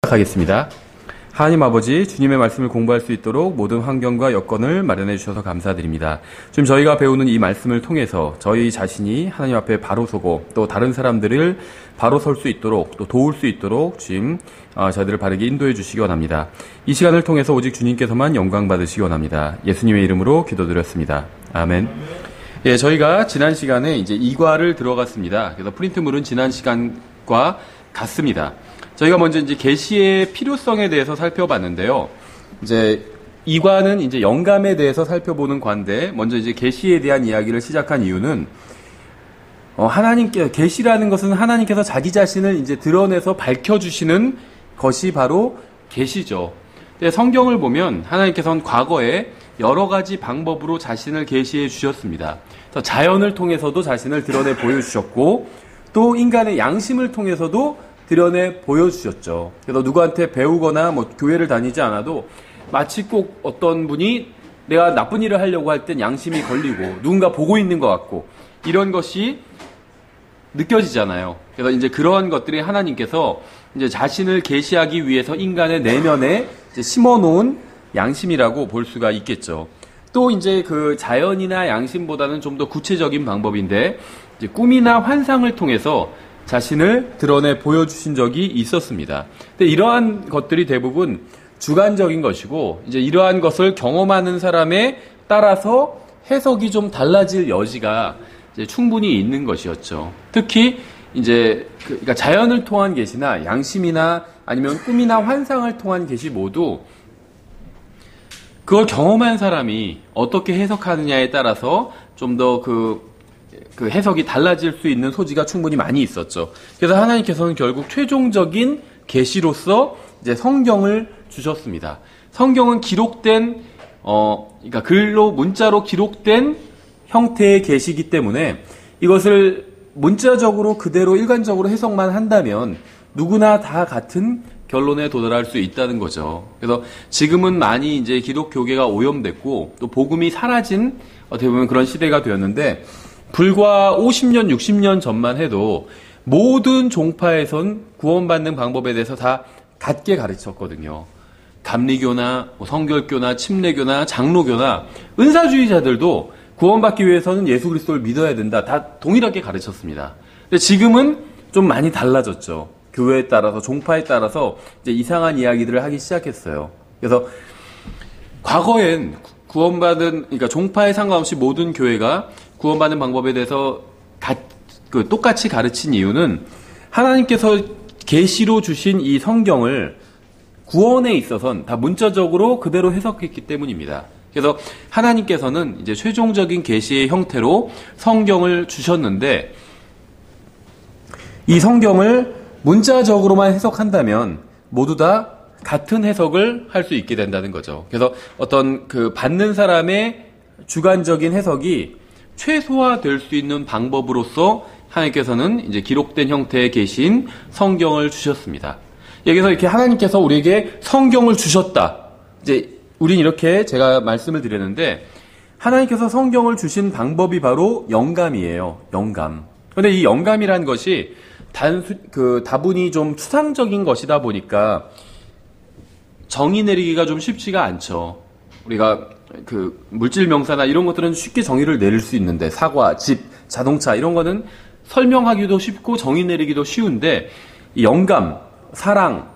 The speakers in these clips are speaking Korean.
시작하겠습니다. 하나님 아버지, 주님의 말씀을 공부할 수 있도록 모든 환경과 여건을 마련해 주셔서 감사드립니다. 지금 저희가 배우는 이 말씀을 통해서 저희 자신이 하나님 앞에 바로 서고 또 다른 사람들을 바로 설 수 있도록 또 도울 수 있도록 주님 저희들을 바르게 인도해 주시기 원합니다. 이 시간을 통해서 오직 주님께서만 영광 받으시기 원합니다. 예수님의 이름으로 기도드렸습니다. 아멘. 예, 저희가 지난 시간에 이제 이과를 들어갔습니다. 그래서 프린트물은 지난 시간과 같습니다. 저희가 먼저 이제 계시의 필요성에 대해서 살펴봤는데요. 이제 이과는 이제 영감에 대해서 살펴보는 과인데, 먼저 이제 계시에 대한 이야기를 시작한 이유는 계시라는 것은 하나님께서 자기 자신을 이제 드러내서 밝혀주시는 것이 바로 계시죠. 근데 성경을 보면 하나님께서는 과거에 여러 가지 방법으로 자신을 계시해 주셨습니다. 그래서 자연을 통해서도 자신을 드러내 보여주셨고, 또 인간의 양심을 통해서도 드러내 보여주셨죠. 그래서 누구한테 배우거나 교회를 다니지 않아도 마치 꼭 어떤 분이 내가 나쁜 일을 하려고 할 땐 양심이 걸리고 누군가 보고 있는 것 같고 이런 것이 느껴지잖아요. 그래서 이제 그러한 것들이 하나님께서 이제 자신을 계시하기 위해서 인간의 내면에 이제 심어놓은 양심이라고 볼 수가 있겠죠. 또 이제 그 자연이나 양심보다는 좀 더 구체적인 방법인데 이제 꿈이나 환상을 통해서 자신을 드러내 보여주신 적이 있었습니다. 근데 이러한 것들이 대부분 주관적인 것이고, 이제 이러한 것을 경험하는 사람에 따라서 해석이 좀 달라질 여지가 이제 충분히 있는 것이었죠. 특히 이제 그러니까 자연을 통한 계시나 양심이나 아니면 꿈이나 환상을 통한 계시 모두 그걸 경험한 사람이 어떻게 해석하느냐에 따라서 좀 더 그 해석이 달라질 수 있는 소지가 충분히 많이 있었죠. 그래서 하나님께서는 결국 최종적인 계시로서 이제 성경을 주셨습니다. 성경은 기록된 그러니까 글로 문자로 기록된 형태의 계시이기 때문에 이것을 문자적으로 그대로 일관적으로 해석만 한다면 누구나 다 같은 결론에 도달할 수 있다는 거죠. 그래서 지금은 많이 이제 기독 교계가 오염됐고 또 복음이 사라진 어떻게 보면 그런 시대가 되었는데, 불과 50년, 60년 전만 해도 모든 종파에선 구원받는 방법에 대해서 다 같게 가르쳤거든요. 감리교나 성결교나 침례교나 장로교나 은사주의자들도 구원받기 위해서는 예수 그리스도를 믿어야 된다. 다 동일하게 가르쳤습니다. 근데 지금은 좀 많이 달라졌죠. 교회에 따라서, 종파에 따라서 이제 이상한 이야기들을 하기 시작했어요. 그래서 과거엔 그러니까 종파에 상관없이 모든 교회가 구원받는 방법에 대해서 똑같이 가르친 이유는 하나님께서 계시로 주신 이 성경을 구원에 있어서는 다 문자적으로 그대로 해석했기 때문입니다. 그래서 하나님께서는 이제 최종적인 계시의 형태로 성경을 주셨는데, 이 성경을 문자적으로만 해석한다면 모두 다 같은 해석을 할 수 있게 된다는 거죠. 그래서 어떤 받는 사람의 주관적인 해석이 최소화될 수 있는 방법으로서 하나님께서는 이제 기록된 형태의 계신 성경을 주셨습니다. 여기서 이렇게 하나님께서 우리에게 성경을 주셨다. 이제 우린 이렇게 제가 말씀을 드렸는데, 하나님께서 성경을 주신 방법이 바로 영감이에요. 영감. 그런데 이 영감이란 것이 다분히 좀 추상적인 것이다 보니까 정의 내리기가 좀 쉽지가 않죠. 우리가 물질 명사나 이런 것들은 쉽게 정의를 내릴 수 있는데, 사과, 집, 자동차 이런 거는 설명하기도 쉽고 정의 내리기도 쉬운데, 이 영감, 사랑,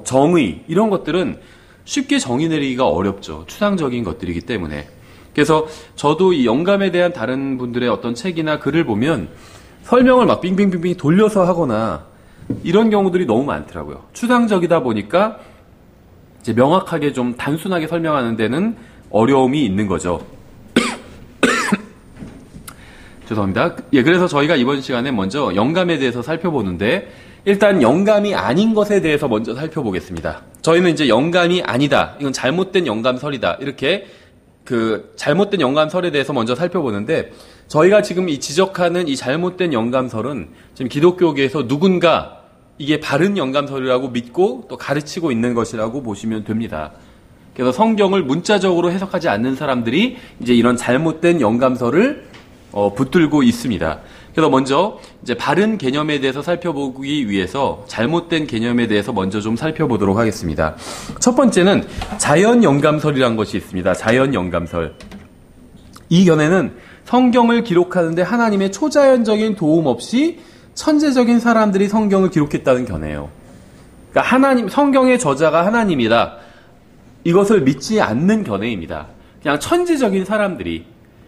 정의 이런 것들은 쉽게 정의 내리기가 어렵죠. 추상적인 것들이기 때문에. 그래서 저도 이 영감에 대한 다른 분들의 어떤 책이나 글을 보면 설명을 막 빙빙빙빙 돌려서 하거나 이런 경우들이 너무 많더라고요. 추상적이다 보니까 이제 명확하게 좀 단순하게 설명하는 데는 어려움이 있는 거죠. 죄송합니다. 예, 그래서 저희가 이번 시간에 먼저 영감에 대해서 살펴보는데, 일단 영감이 아닌 것에 대해서 먼저 살펴보겠습니다. 저희는 이제 영감이 아니다, 이건 잘못된 영감설이다, 이렇게 잘못된 영감설에 대해서 먼저 살펴보는데, 저희가 지금 이 지적하는 이 잘못된 영감설은 지금 기독교계에서 누군가 이게 바른 영감설이라고 믿고 또 가르치고 있는 것이라고 보시면 됩니다. 그래서 성경을 문자적으로 해석하지 않는 사람들이 이제 이런 잘못된 영감설을 붙들고 있습니다. 그래서 먼저 이제 바른 개념에 대해서 살펴보기 위해서 잘못된 개념에 대해서 먼저 좀 살펴보도록 하겠습니다. 첫 번째는 자연영감설이라는 것이 있습니다. 자연영감설. 이 견해는 성경을 기록하는데 하나님의 초자연적인 도움 없이 천재적인 사람들이 성경을 기록했다는 견해예요. 그러니까 성경의 저자가 하나님이다. 이것을 믿지 않는 견해입니다. 그냥 천재적인 사람들이,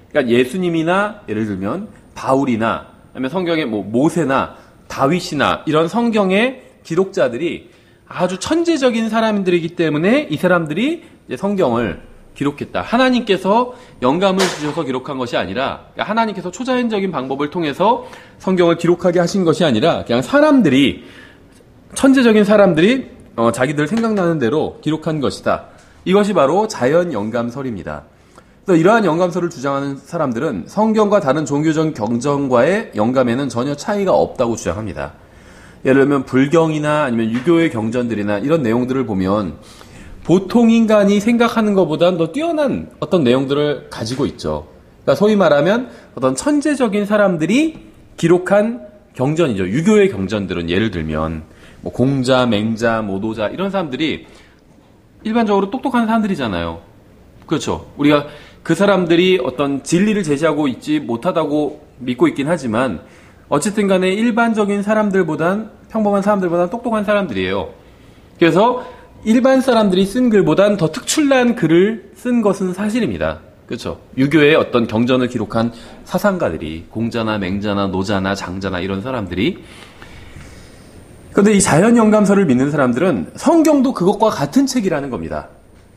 그러니까 예수님이나 예를 들면 바울이나 아니면 성경의 모세나 다윗이나 이런 성경의 기록자들이 아주 천재적인 사람들이기 때문에 이 사람들이 이제 성경을 기록했다. 하나님께서 영감을 주셔서 기록한 것이 아니라, 그러니까 하나님께서 초자연적인 방법을 통해서 성경을 기록하게 하신 것이 아니라 그냥 천재적인 사람들이 자기들 생각나는 대로 기록한 것이다. 이것이 바로 자연영감설입니다. 그래서 이러한 영감설을 주장하는 사람들은 성경과 다른 종교적 경전과의 영감에는 전혀 차이가 없다고 주장합니다. 예를 들면 불경이나 아니면 유교의 경전들이나 이런 내용들을 보면 보통 인간이 생각하는 것보다는 더 뛰어난 어떤 내용들을 가지고 있죠. 그러니까 소위 말하면 어떤 천재적인 사람들이 기록한 경전이죠. 유교의 경전들은 예를 들면 공자, 맹자, 모도자 이런 사람들이 일반적으로 똑똑한 사람들이잖아요. 그렇죠. 우리가 그 사람들이 어떤 진리를 제시하고 있지 못하다고 믿고 있긴 하지만 어쨌든 간에 일반적인 사람들보단 평범한 사람들보단 똑똑한 사람들이에요. 그래서 일반 사람들이 쓴 글보단 더 특출난 글을 쓴 것은 사실입니다. 그렇죠. 유교의 어떤 경전을 기록한 사상가들이 공자나 맹자나 노자나 장자나 이런 사람들이, 그런데 이 자연영감설을 믿는 사람들은 성경도 그것과 같은 책이라는 겁니다.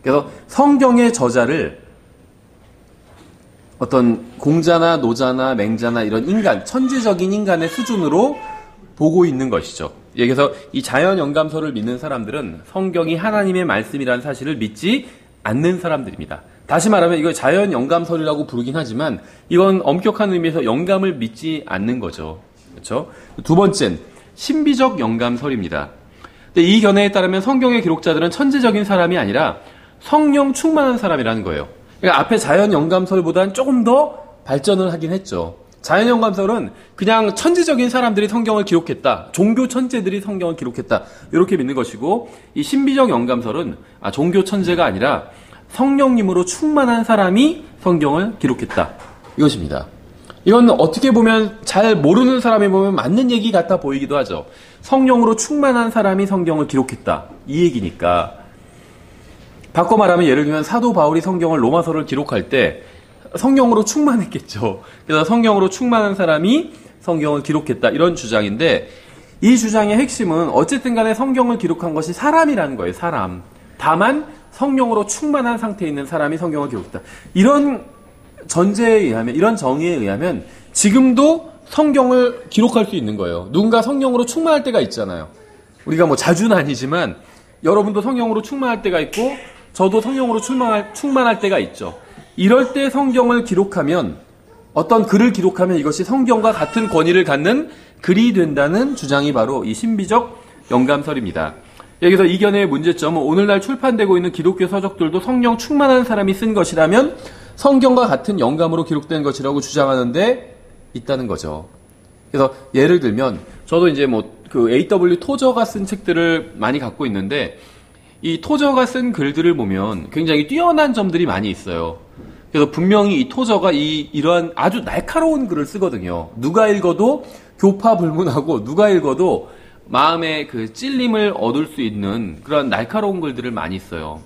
그래서 성경의 저자를 어떤 공자나 노자나 맹자나 이런 인간, 천재적인 인간의 수준으로 보고 있는 것이죠. 그래서 이 자연영감설을 믿는 사람들은 성경이 하나님의 말씀이라는 사실을 믿지 않는 사람들입니다. 다시 말하면 이걸 자연영감설이라고 부르긴 하지만 이건 엄격한 의미에서 영감을 믿지 않는 거죠. 그렇죠? 두 번째는 신비적 영감설입니다. 근데 이 견해에 따르면 성경의 기록자들은 천재적인 사람이 아니라 성령 충만한 사람이라는 거예요. 그러니까 앞에 자연영감설보다는 조금 더 발전을 하긴 했죠. 자연영감설은 그냥 천재적인 사람들이 성경을 기록했다. 종교 천재들이 성경을 기록했다. 이렇게 믿는 것이고, 이 신비적 영감설은 종교 천재가 아니라 성령님으로 충만한 사람이 성경을 기록했다. 이것입니다. 이건 어떻게 보면 잘 모르는 사람이 보면 맞는 얘기 같아 보이기도 하죠. 성령으로 충만한 사람이 성경을 기록했다. 이 얘기니까. 바꿔 말하면 예를 들면 사도 바울이 성경을 로마서를 기록할 때 성령으로 충만했겠죠. 그래서 성령으로 충만한 사람이 성경을 기록했다. 이런 주장인데, 이 주장의 핵심은 어쨌든 간에 성경을 기록한 것이 사람이라는 거예요. 사람. 다만 성령으로 충만한 상태에 있는 사람이 성경을 기록했다. 이런 전제에 의하면, 이런 정의에 의하면 지금도 성경을 기록할 수 있는 거예요. 누군가 성령으로 충만할 때가 있잖아요. 우리가 자주는 아니지만 여러분도 성령으로 충만할 때가 있고 저도 성령으로 충만할 때가 있죠. 이럴 때 성경을 기록하면, 어떤 글을 기록하면 이것이 성경과 같은 권위를 갖는 글이 된다는 주장이 바로 이 신비적 영감설입니다. 여기서 이 견해의 문제점은 오늘날 출판되고 있는 기독교 서적들도 성령 충만한 사람이 쓴 것이라면 성경과 같은 영감으로 기록된 것이라고 주장하는데 있다는 거죠. 그래서 예를 들면 저도 이제 A.W. 토저가 쓴 책들을 많이 갖고 있는데, 이 토저가 쓴 글들을 보면 굉장히 뛰어난 점들이 많이 있어요. 그래서 분명히 이 토저가 이러한 아주 날카로운 글을 쓰거든요. 누가 읽어도 교파불문하고 누가 읽어도 마음의 그 찔림을 얻을 수 있는 그런 날카로운 글들을 많이 써요.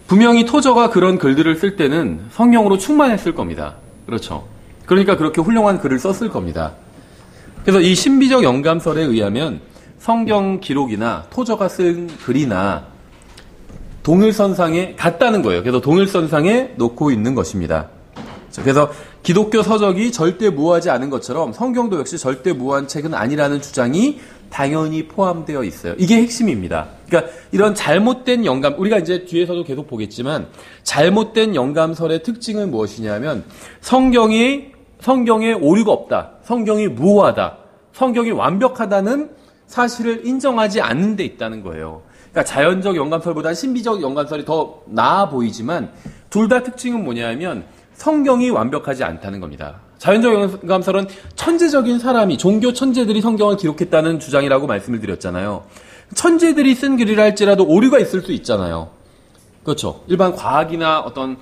분명히 토저가 그런 글들을 쓸 때는 성령으로 충만했을 겁니다. 그렇죠. 그러니까 그렇게 훌륭한 글을 썼을 겁니다. 그래서 이 신비적 영감설에 의하면 성경 기록이나 토저가 쓴 글이나 동일선상에 같다는 거예요. 그래서 동일선상에 놓고 있는 것입니다. 그래서 기독교 서적이 절대 무효하지 않은 것처럼 성경도 역시 절대 무효한 책은 아니라는 주장이 당연히 포함되어 있어요. 이게 핵심입니다. 그러니까 이런 잘못된 영감, 우리가 이제 뒤에서도 계속 보겠지만 잘못된 영감설의 특징은 무엇이냐면 성경에 오류가 없다. 성경이 무효하다. 성경이 완벽하다는 사실을 인정하지 않는 데 있다는 거예요. 그러니까 자연적 영감설보다 신비적 영감설이 더 나아 보이지만 둘 다 특징은 뭐냐면 성경이 완벽하지 않다는 겁니다. 자연적 영감설은 천재적인 사람이, 종교 천재들이 성경을 기록했다는 주장이라고 말씀을 드렸잖아요. 천재들이 쓴 글이라 할지라도 오류가 있을 수 있잖아요. 그렇죠. 일반 과학이나 어떤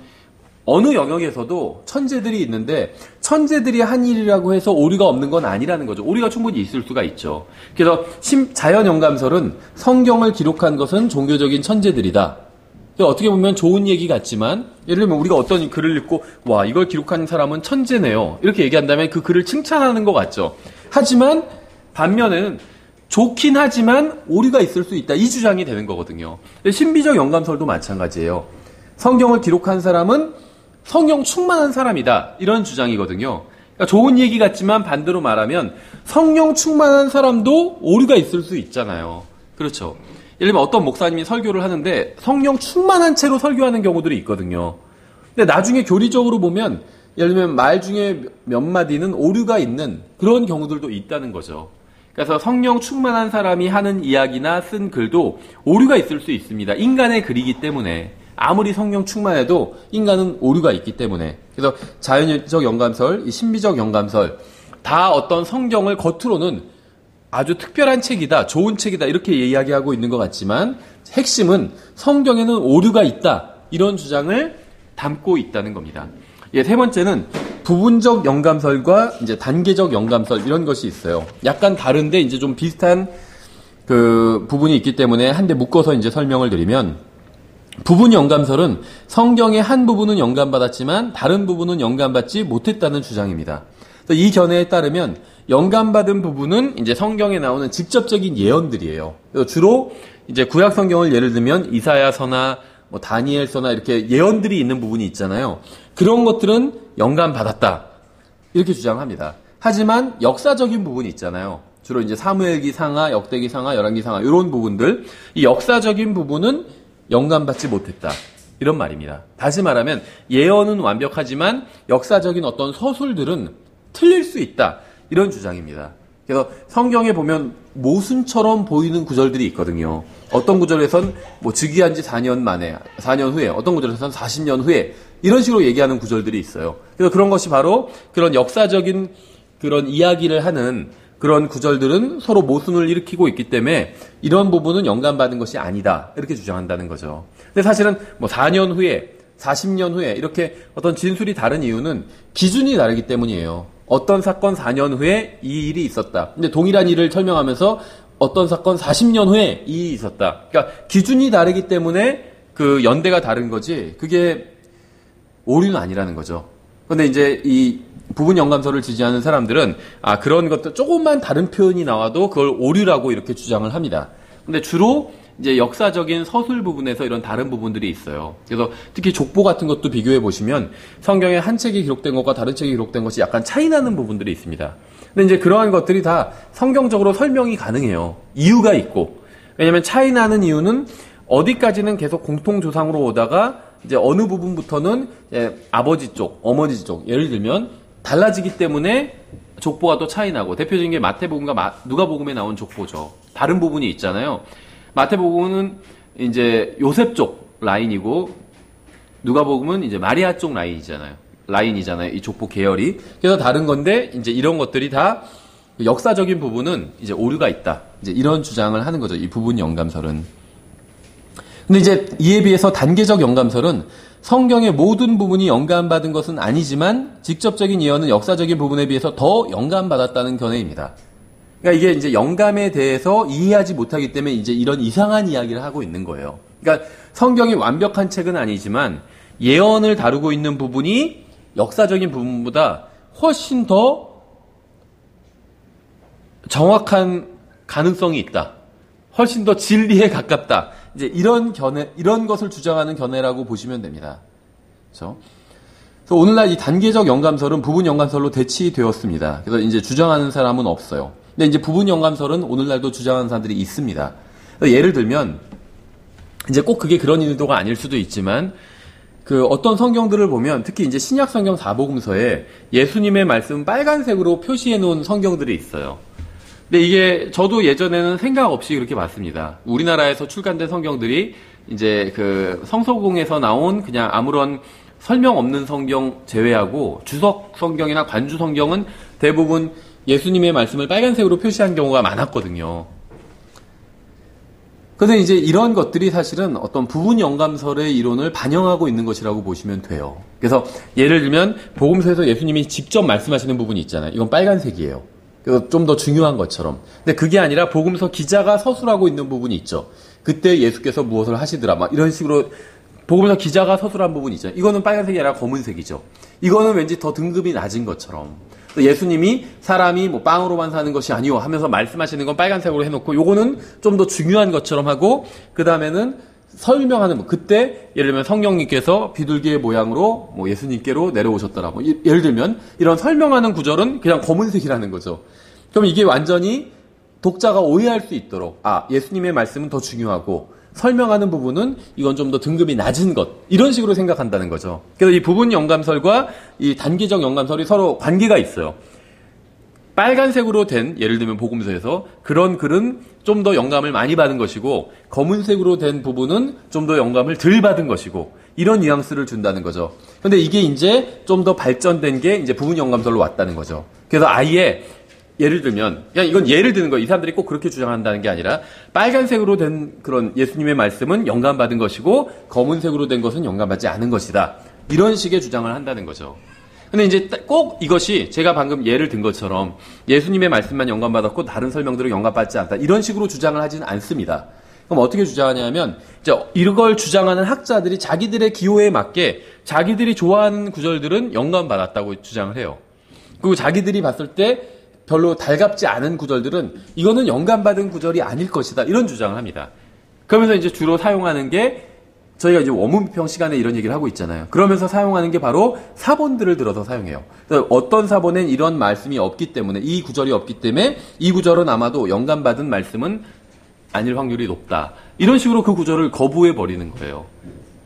어느 영역에서도 천재들이 있는데 천재들이 한 일이라고 해서 오류가 없는 건 아니라는 거죠. 오류가 충분히 있을 수가 있죠. 그래서 자연영감설은 성경을 기록한 것은 종교적인 천재들이다. 어떻게 보면 좋은 얘기 같지만, 예를 들면 우리가 어떤 글을 읽고 와, 이걸 기록한 사람은 천재네요, 이렇게 얘기한다면 그 글을 칭찬하는 것 같죠. 하지만 반면에는 좋긴 하지만 오류가 있을 수 있다, 이 주장이 되는 거거든요. 신비적 영감설도 마찬가지예요. 성경을 기록한 사람은 성령 충만한 사람이다, 이런 주장이거든요. 그러니까 좋은 얘기 같지만 반대로 말하면 성령 충만한 사람도 오류가 있을 수 있잖아요. 그렇죠. 예를 들면 어떤 목사님이 설교를 하는데 성령 충만한 채로 설교하는 경우들이 있거든요. 근데 나중에 교리적으로 보면 예를 들면 말 중에 몇 마디는 오류가 있는 그런 경우들도 있다는 거죠. 그래서 성령 충만한 사람이 하는 이야기나 쓴 글도 오류가 있을 수 있습니다. 인간의 글이기 때문에. 아무리 성령 충만해도 인간은 오류가 있기 때문에. 그래서 자연적 영감설, 신비적 영감설, 다 어떤 성경을 겉으로는 아주 특별한 책이다, 좋은 책이다, 이렇게 이야기하고 있는 것 같지만 핵심은 성경에는 오류가 있다, 이런 주장을 담고 있다는 겁니다. 예, 세 번째는 부분적 영감설과 이제 단계적 영감설, 이런 것이 있어요. 약간 다른데 이제 좀 비슷한 그 부분이 있기 때문에 한데 묶어서 이제 설명을 드리면, 부분 영감설은 성경의 한 부분은 영감받았지만 다른 부분은 영감받지 못했다는 주장입니다. 이 견해에 따르면 영감받은 부분은 이제 성경에 나오는 직접적인 예언들이에요. 주로 이제 구약 성경을 예를 들면 이사야서나 뭐 다니엘서나 이렇게 예언들이 있는 부분이 있잖아요. 그런 것들은 영감받았다, 이렇게 주장합니다. 하지만 역사적인 부분이 있잖아요. 주로 이제 사무엘기 상하, 역대기 상하, 열왕기 상하, 이런 부분들, 이 역사적인 부분은 영감받지 못했다, 이런 말입니다. 다시 말하면 예언은 완벽하지만 역사적인 어떤 서술들은 틀릴 수 있다, 이런 주장입니다. 그래서 성경에 보면 모순처럼 보이는 구절들이 있거든요. 어떤 구절에선 뭐 즉위한 지 4년 만에, 4년 후에, 어떤 구절에선 40년 후에, 이런 식으로 얘기하는 구절들이 있어요. 그래서 그런 것이 바로 그런 역사적인 그런 이야기를 하는 그런 구절들은 서로 모순을 일으키고 있기 때문에 이런 부분은 영감받은 것이 아니다, 이렇게 주장한다는 거죠. 근데 사실은 뭐 4년 후에, 40년 후에 이렇게 어떤 진술이 다른 이유는 기준이 다르기 때문이에요. 어떤 사건 4년 후에 이 일이 있었다. 근데 동일한 일을 설명하면서 어떤 사건 40년 후에 이 일이 있었다. 그러니까 기준이 다르기 때문에 그 연대가 다른 거지, 그게 오류는 아니라는 거죠. 근데 이제 이 부분 영감설을 지지하는 사람들은 그런 것도 조금만 다른 표현이 나와도 그걸 오류라고 이렇게 주장을 합니다. 근데 주로 이제 역사적인 서술 부분에서 이런 다른 부분들이 있어요. 그래서 특히 족보 같은 것도 비교해 보시면 성경에 한 책이 기록된 것과 다른 책이 기록된 것이 약간 차이 나는 부분들이 있습니다. 근데 이제 그러한 것들이 다 성경적으로 설명이 가능해요. 이유가 있고. 왜냐면 차이 나는 이유는 어디까지는 계속 공통조상으로 오다가 이제 어느 부분부터는 아버지 쪽, 어머니 쪽, 예를 들면 달라지기 때문에 족보가 또 차이 나고, 대표적인 게 마태복음과 누가복음에 나온 족보죠. 다른 부분이 있잖아요. 마태복음은 이제 요셉 쪽 라인이고 누가복음은 이제 마리아 쪽 라인이잖아요. 이 족보 계열이. 그래서 다른 건데 이제 이런 것들이 다 역사적인 부분은 이제 오류가 있다, 이제 이런 주장을 하는 거죠, 이 부분 영감설은. 근데 이제 이에 비해서 단계적 영감설은 성경의 모든 부분이 영감받은 것은 아니지만 직접적인 예언은 역사적인 부분에 비해서 더 영감받았다는 견해입니다. 그러니까 이게 이제 영감에 대해서 이해하지 못하기 때문에 이제 이런 이상한 이야기를 하고 있는 거예요. 그러니까 성경이 완벽한 책은 아니지만 예언을 다루고 있는 부분이 역사적인 부분보다 훨씬 더 정확한 가능성이 있다, 훨씬 더 진리에 가깝다, 이제 이런 견해, 이런 것을 주장하는 견해라고 보시면 됩니다. 그렇죠? 그래서 오늘날 이 단계적 영감설은 부분 영감설로 대치되었습니다. 그래서 이제 주장하는 사람은 없어요. 근데 이제 부분 영감설은 오늘날도 주장하는 사람들이 있습니다. 예를 들면 이제 꼭 그게 그런 의도가 아닐 수도 있지만 그 어떤 성경들을 보면 특히 이제 신약 성경 사복음서에 예수님의 말씀 빨간색으로 표시해 놓은 성경들이 있어요. 근데 이게 저도 예전에는 생각 없이 그렇게 봤습니다. 우리나라에서 출간된 성경들이 이제 그 성서공에서 나온 그냥 아무런 설명 없는 성경 제외하고 주석 성경이나 관주 성경은 대부분 예수님의 말씀을 빨간색으로 표시한 경우가 많았거든요. 그런데 이제 이런 것들이 사실은 어떤 부분 영감설의 이론을 반영하고 있는 것이라고 보시면 돼요. 그래서 예를 들면 복음서에서 예수님이 직접 말씀하시는 부분이 있잖아요. 이건 빨간색이에요. 그래서 좀 더 중요한 것처럼. 근데 그게 아니라 복음서 기자가 서술하고 있는 부분이 있죠. 그때 예수께서 무엇을 하시더라. 막 이런 식으로 복음서 기자가 서술한 부분이 있잖아요. 이거는 빨간색이 아니라 검은색이죠. 이거는 왠지 더 등급이 낮은 것처럼. 예수님이 사람이 뭐 빵으로만 사는 것이 아니오 하면서 말씀하시는 건 빨간색으로 해놓고 요거는 좀 더 중요한 것처럼 하고 그 다음에는 설명하는 뭐 그때 예를 들면 성령님께서 비둘기의 모양으로 뭐 예수님께로 내려오셨더라. 뭐 예를 들면 이런 설명하는 구절은 그냥 검은색이라는 거죠. 그럼 이게 완전히 독자가 오해할 수 있도록 예수님의 말씀은 더 중요하고 설명하는 부분은 이건 좀 더 등급이 낮은 것 이런 식으로 생각한다는 거죠. 그래서 이 부분 영감설과 이 단계적 영감설이 서로 관계가 있어요. 빨간색으로 된 예를 들면 복음서에서 그런 글은 좀 더 영감을 많이 받은 것이고 검은색으로 된 부분은 좀 더 영감을 덜 받은 것이고 이런 뉘앙스를 준다는 거죠. 근데 이게 이제 좀 더 발전된 게 이제 부분 영감설로 왔다는 거죠. 그래서 아예 예를 들면, 그냥 이건 예를 드는 거예요. 이 사람들이 꼭 그렇게 주장한다는 게 아니라, 빨간색으로 된 그런 예수님의 말씀은 영감받은 것이고, 검은색으로 된 것은 영감받지 않은 것이다. 이런 식의 주장을 한다는 거죠. 근데 이제 꼭 이것이 제가 방금 예를 든 것처럼, 예수님의 말씀만 영감받았고, 다른 설명들은 영감받지 않다. 이런 식으로 주장을 하지는 않습니다. 그럼 어떻게 주장하냐면, 이제 이걸 주장하는 학자들이 자기들의 기호에 맞게, 자기들이 좋아하는 구절들은 영감받았다고 주장을 해요. 그리고 자기들이 봤을 때, 별로 달갑지 않은 구절들은 이거는 영감받은 구절이 아닐 것이다. 이런 주장을 합니다. 그러면서 이제 주로 사용하는 게 저희가 이제 원문평 시간에 이런 얘기를 하고 있잖아요. 그러면서 사용하는 게 바로 사본들을 들어서 사용해요. 어떤 사본엔 이런 말씀이 없기 때문에 이 구절이 없기 때문에 이 구절은 아마도 영감받은 말씀은 아닐 확률이 높다. 이런 식으로 그 구절을 거부해 버리는 거예요.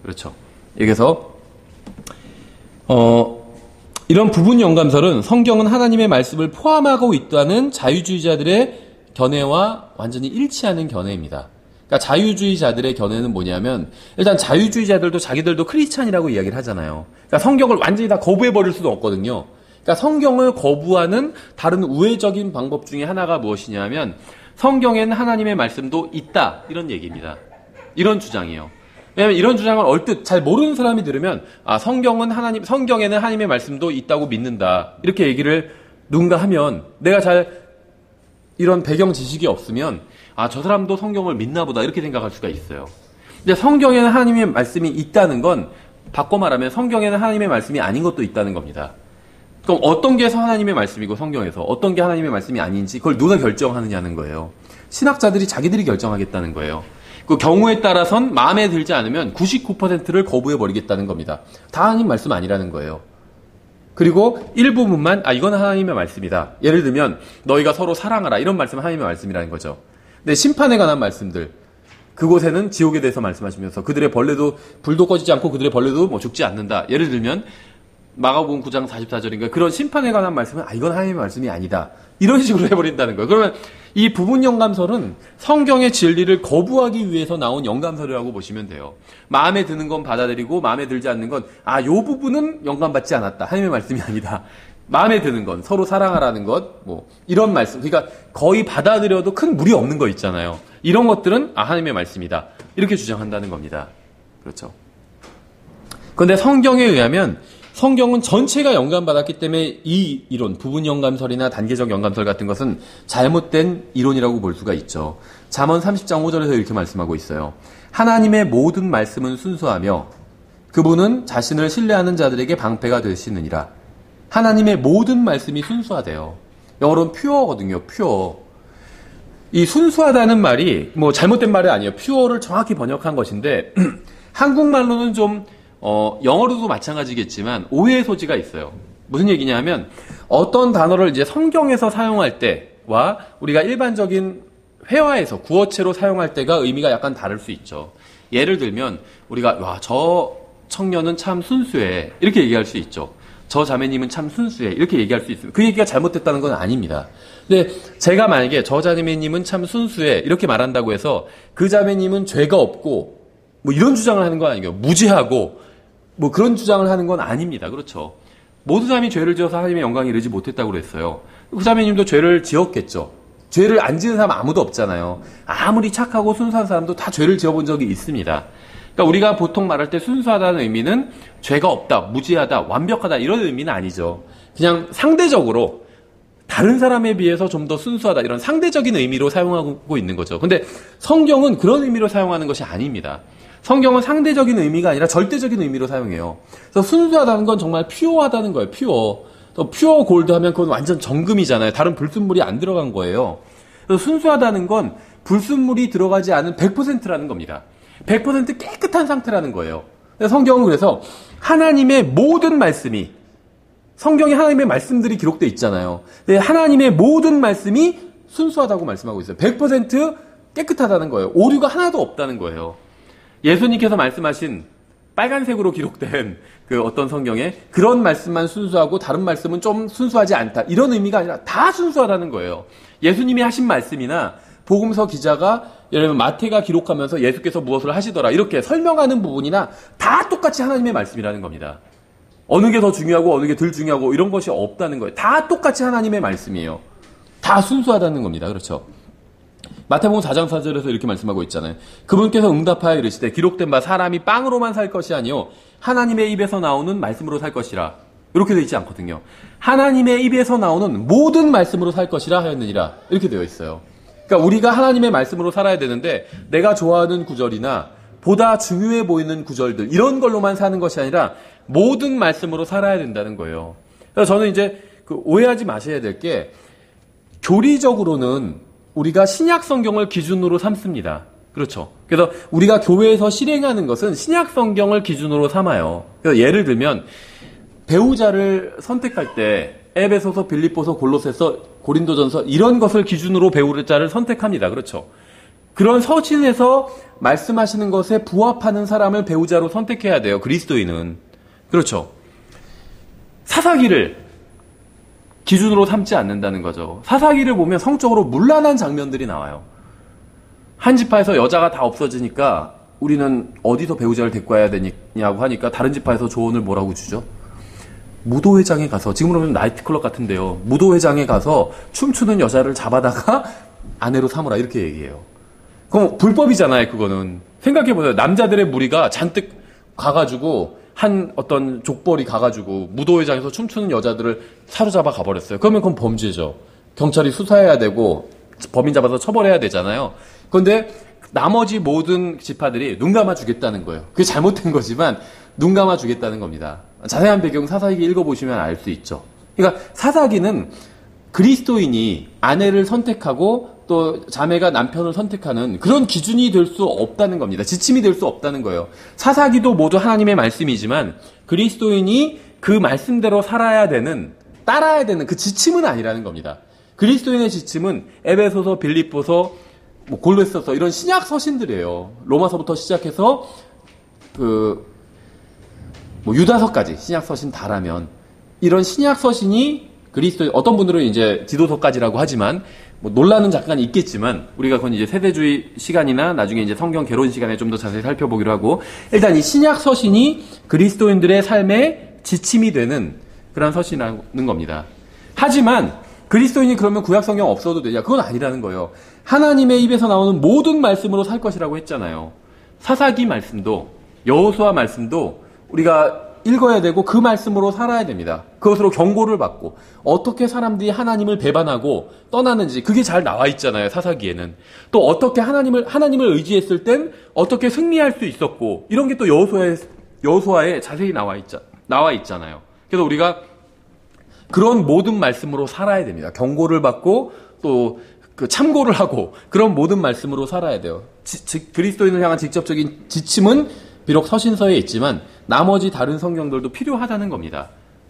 그렇죠. 여기서 이런 부분 영감설은 성경은 하나님의 말씀을 포함하고 있다는 자유주의자들의 견해와 완전히 일치하는 견해입니다. 그러니까 자유주의자들의 견해는 뭐냐면 일단 자유주의자들도 자기들도 크리스찬이라고 이야기를 하잖아요. 그러니까 성경을 완전히 다 거부해버릴 수도 없거든요. 그러니까 성경을 거부하는 다른 우회적인 방법 중에 하나가 무엇이냐면 성경에는 하나님의 말씀도 있다. 이런 얘기입니다. 이런 주장이에요. 왜냐하면 이런 주장을 얼뜻 잘 모르는 사람이 들으면 성경에는 하나님의 말씀도 있다고 믿는다. 이렇게 얘기를 누군가 하면 내가 잘 이런 배경 지식이 없으면 저 사람도 성경을 믿나 보다 이렇게 생각할 수가 있어요. 근데 성경에는 하나님의 말씀이 있다는 건 바꿔 말하면 성경에는 하나님의 말씀이 아닌 것도 있다는 겁니다. 그럼 어떤 게 하나님의 말씀이고 성경에서 어떤 게 하나님의 말씀이 아닌지 그걸 누가 결정하느냐는 거예요. 신학자들이 자기들이 결정하겠다는 거예요. 그 경우에 따라선 마음에 들지 않으면 99%를 거부해버리겠다는 겁니다. 다 하나님 말씀 아니라는 거예요. 그리고 일부분만 이건 하나님의 말씀이다. 예를 들면 너희가 서로 사랑하라 이런 말씀은 하나님의 말씀이라는 거죠. 근데 심판에 관한 말씀들 그곳에는 지옥에 대해서 말씀하시면서 그들의 벌레도 불도 꺼지지 않고 그들의 벌레도 뭐 죽지 않는다. 예를 들면 마가복음 9장 44절인가 그런 심판에 관한 말씀은 이건 하나님의 말씀이 아니다. 이런 식으로 해버린다는 거예요. 그러면 이 부분 영감설은 성경의 진리를 거부하기 위해서 나온 영감설이라고 보시면 돼요. 마음에 드는 건 받아들이고 마음에 들지 않는 건 요 부분은 영감받지 않았다. 하나님의 말씀이 아니다. 마음에 드는 건 서로 사랑하라는 것 뭐 이런 말씀 그러니까 거의 받아들여도 큰 무리 없는 거 있잖아요. 이런 것들은 하나님의 말씀이다. 이렇게 주장한다는 겁니다. 그렇죠. 그런데 성경에 의하면 성경은 전체가 영감받았기 때문에 이 이론, 부분 영감설이나 단계적 영감설 같은 것은 잘못된 이론이라고 볼 수가 있죠. 잠언 30장 5절에서 이렇게 말씀하고 있어요. 하나님의 모든 말씀은 순수하며 그분은 자신을 신뢰하는 자들에게 방패가 되시느니라. 하나님의 모든 말씀이 순수하대요. 영어로는 퓨어거든요. 퓨어. 이 순수하다는 말이 뭐 잘못된 말이 아니에요. 퓨어를 정확히 번역한 것인데 한국말로는 좀 영어로도 마찬가지겠지만 오해의 소지가 있어요. 무슨 얘기냐면 어떤 단어를 이제 성경에서 사용할 때와 우리가 일반적인 회화에서 구어체로 사용할 때가 의미가 약간 다를 수 있죠. 예를 들면 우리가 저 청년은 참 순수해 이렇게 얘기할 수 있죠. 저 자매님은 참 순수해 이렇게 얘기할 수 있습니다. 그 얘기가 잘못됐다는 건 아닙니다. 근데 제가 만약에 저 자매님은 참 순수해 이렇게 말한다고 해서 그 자매님은 죄가 없고 뭐 이런 주장을 하는 건 아니에요. 무죄하고 뭐 그런 주장을 하는 건 아닙니다. 그렇죠. 모든 사람이 죄를 지어서 하나님의 영광에 이르지 못했다고 그랬어요. 그 자매님도 죄를 지었겠죠. 죄를 안 지은 사람 아무도 없잖아요. 아무리 착하고 순수한 사람도 다 죄를 지어본 적이 있습니다. 그러니까 우리가 보통 말할 때 순수하다는 의미는 죄가 없다, 무지하다, 완벽하다 이런 의미는 아니죠. 그냥 상대적으로 다른 사람에 비해서 좀 더 순수하다 이런 상대적인 의미로 사용하고 있는 거죠. 근데 성경은 그런 의미로 사용하는 것이 아닙니다. 성경은 상대적인 의미가 아니라 절대적인 의미로 사용해요. 그래서 순수하다는 건 정말 퓨어하다는 거예요. 퓨어 골드 하면 그건 완전 정금이잖아요. 다른 불순물이 안 들어간 거예요. 그래서 순수하다는 건 불순물이 들어가지 않은 100%라는 겁니다. 100% 깨끗한 상태라는 거예요. 성경은 그래서 하나님의 모든 말씀이 성경에 하나님의 말씀들이 기록되어 있잖아요. 하나님의 모든 말씀이 순수하다고 말씀하고 있어요. 100% 깨끗하다는 거예요. 오류가 하나도 없다는 거예요. 예수님께서 말씀하신 빨간색으로 기록된 그 어떤 성경에 그런 말씀만 순수하고 다른 말씀은 좀 순수하지 않다. 이런 의미가 아니라 다 순수하다는 거예요. 예수님이 하신 말씀이나 복음서 기자가 예를 들면 마태가 기록하면서 예수께서 무엇을 하시더라 이렇게 설명하는 부분이나 다 똑같이 하나님의 말씀이라는 겁니다. 어느 게 더 중요하고 어느 게 덜 중요하고 이런 것이 없다는 거예요. 다 똑같이 하나님의 말씀이에요. 다 순수하다는 겁니다. 그렇죠? 마태복음 4장 4절에서 이렇게 말씀하고 있잖아요. 그분께서 응답하여 이르시되 기록된 바 사람이 빵으로만 살 것이 아니요 하나님의 입에서 나오는 말씀으로 살 것이라. 이렇게 되어 있지 않거든요. 하나님의 입에서 나오는 모든 말씀으로 살 것이라 하였느니라. 이렇게 되어 있어요. 그러니까 우리가 하나님의 말씀으로 살아야 되는데 내가 좋아하는 구절이나 보다 중요해 보이는 구절들 이런 걸로만 사는 것이 아니라 모든 말씀으로 살아야 된다는 거예요. 그래서 저는 이제 오해하지 마셔야 될 게 교리적으로는 우리가 신약 성경을 기준으로 삼습니다. 그렇죠. 그래서 우리가 교회에서 실행하는 것은 신약 성경을 기준으로 삼아요. 그래서 예를 들면 배우자를 선택할 때 에베소서, 빌립보서, 골로새서, 고린도전서 이런 것을 기준으로 배우자를 선택합니다. 그렇죠. 그런 서신에서 말씀하시는 것에 부합하는 사람을 배우자로 선택해야 돼요. 그리스도인은. 그렇죠. 사사기를 기준으로 삼지 않는다는 거죠. 사사기를 보면 성적으로 문란한 장면들이 나와요. 한 지파에서 여자가 다 없어지니까 우리는 어디서 배우자를 데리고 와야 되냐고 하니까 다른 지파에서 조언을 뭐라고 주죠? 무도회장에 가서, 지금으로 보면 나이트클럽 같은데요. 무도회장에 가서 춤추는 여자를 잡아다가 아내로 삼으라 이렇게 얘기해요. 그럼 불법이잖아요. 그거는. 생각해보세요. 남자들의 무리가 잔뜩 가가지고 한 어떤 족벌이 가가지고 무도회장에서 춤추는 여자들을 사로잡아 가버렸어요. 그러면 그건 범죄죠. 경찰이 수사해야 되고 범인 잡아서 처벌해야 되잖아요. 그런데 나머지 모든 지파들이 눈 감아주겠다는 거예요. 그게 잘못된 거지만 눈 감아주겠다는 겁니다. 자세한 배경 사사기 읽어보시면 알 수 있죠. 그러니까 사사기는 그리스도인이 아내를 선택하고 또 자매가 남편을 선택하는 그런 기준이 될 수 없다는 겁니다. 지침이 될 수 없다는 거예요. 사사기도 모두 하나님의 말씀이지만 그리스도인이 그 말씀대로 살아야 되는, 따라야 되는 그 지침은 아니라는 겁니다. 그리스도인의 지침은 에베소서, 빌립보서, 골로새서 이런 신약 서신들이에요. 로마서부터 시작해서 유다서까지 신약 서신 다라면 이런 신약 서신이 그리스도인, 어떤 분들은 이제 디도서까지라고 하지만 놀라는 잠깐 있겠지만 우리가 그건 이제 세대주의 시간이나 나중에 이제 성경 개론 시간에 좀 더 자세히 살펴보기로 하고, 일단 이 신약 서신이 그리스도인들의 삶의 지침이 되는 그런 서신이라는 겁니다. 하지만 그리스도인이 그러면 구약 성경 없어도 되냐? 그건 아니라는 거예요. 하나님의 입에서 나오는 모든 말씀으로 살 것이라고 했잖아요. 사사기 말씀도 여호수아 말씀도 우리가 읽어야 되고 그 말씀으로 살아야 됩니다. 그것으로 경고를 받고 어떻게 사람들이 하나님을 배반하고 떠나는지 그게 잘 나와 있잖아요. 사사기에는. 또 어떻게 하나님을 의지했을 땐 어떻게 승리할 수 있었고 이런 게 또 여호수아에 자세히 나와 있잖아요. 그래서 우리가 그런 모든 말씀으로 살아야 됩니다. 경고를 받고 또 참고를 하고 그런 모든 말씀으로 살아야 돼요. 그리스도인을 향한 직접적인 지침은 비록 서신서에 있지만 나머지 다른 성경들도 필요하다는 겁니다.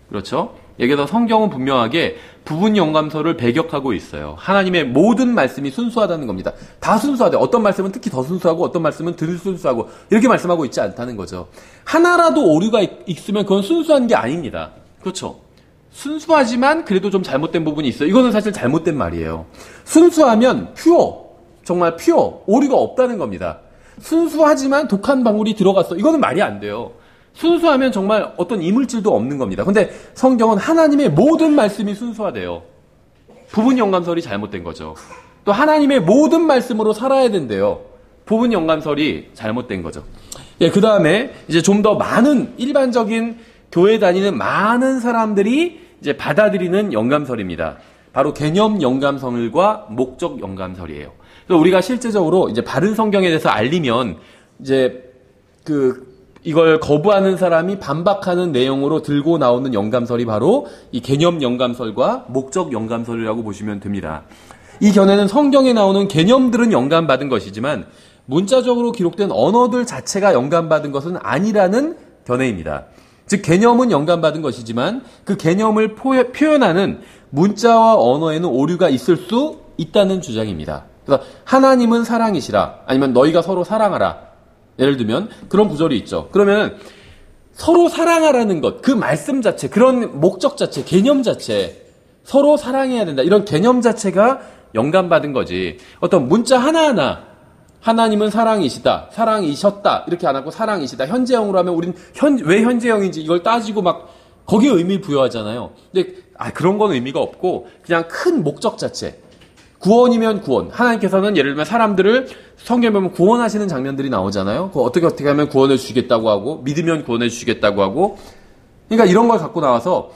그렇죠? 여기서 성경은 분명하게 부분 영감서를 배격하고 있어요. 하나님의 모든 말씀이 순수하다는 겁니다. 다 순수하대. 어떤 말씀은 특히 더 순수하고 어떤 말씀은 덜 순수하고 이렇게 말씀하고 있지 않다는 거죠. 하나라도 오류가 있으면 그건 순수한 게 아닙니다. 그렇죠? 순수하지만 그래도 좀 잘못된 부분이 있어요. 이거는 사실 잘못된 말이에요. 순수하면 정말 오류가 없다는 겁니다. 순수하지만 독한 방울이 들어갔어. 이거는 말이 안 돼요. 순수하면 정말 어떤 이물질도 없는 겁니다. 근데 성경은 하나님의 모든 말씀이 순수하대요. 부분 연감설이 잘못된 거죠. 또 하나님의 모든 말씀으로 살아야 된대요. 부분 연감설이 잘못된 거죠. 예, 그 다음에 이제 좀 더 많은 일반적인 교회 다니는 많은 사람들이 이제 받아들이는 연감설입니다. 바로 개념 연감설과 목적 연감설이에요. 그래서 우리가 실제적으로 이제 바른 성경에 대해서 알리면 이제 이걸 거부하는 사람이 반박하는 내용으로 들고 나오는 연감설이 바로 이 개념 연감설과 목적 연감설이라고 보시면 됩니다. 이 견해는 성경에 나오는 개념들은 영감받은 것이지만 문자적으로 기록된 언어들 자체가 영감받은 것은 아니라는 견해입니다. 즉 개념은 영감받은 것이지만 그 개념을 표현하는 문자와 언어에는 오류가 있을 수 있다는 주장입니다. 그래서 하나님은 사랑이시라, 아니면 너희가 서로 사랑하라, 예를 들면 그런 구절이 있죠. 그러면 서로 사랑하라는 것, 그 말씀 자체, 그런 목적 자체, 개념 자체, 서로 사랑해야 된다, 이런 개념 자체가 영감받은 거지. 어떤 문자 하나하나 하나님은 사랑이시다, 사랑이셨다 이렇게 안 하고 사랑이시다, 현재형으로 하면 우린 왜 현재형인지 이걸 따지고 막 거기에 의미를 부여하잖아요. 근데 그런 건 의미가 없고 그냥 큰 목적 자체, 구원이면 구원, 하나님께서는 예를 들면 사람들을 성경에 보면 구원하시는 장면들이 나오잖아요. 어떻게 하면 구원을 주시겠다고 하고, 믿으면 구원을 주시겠다고 하고, 그러니까 이런 걸 갖고 나와서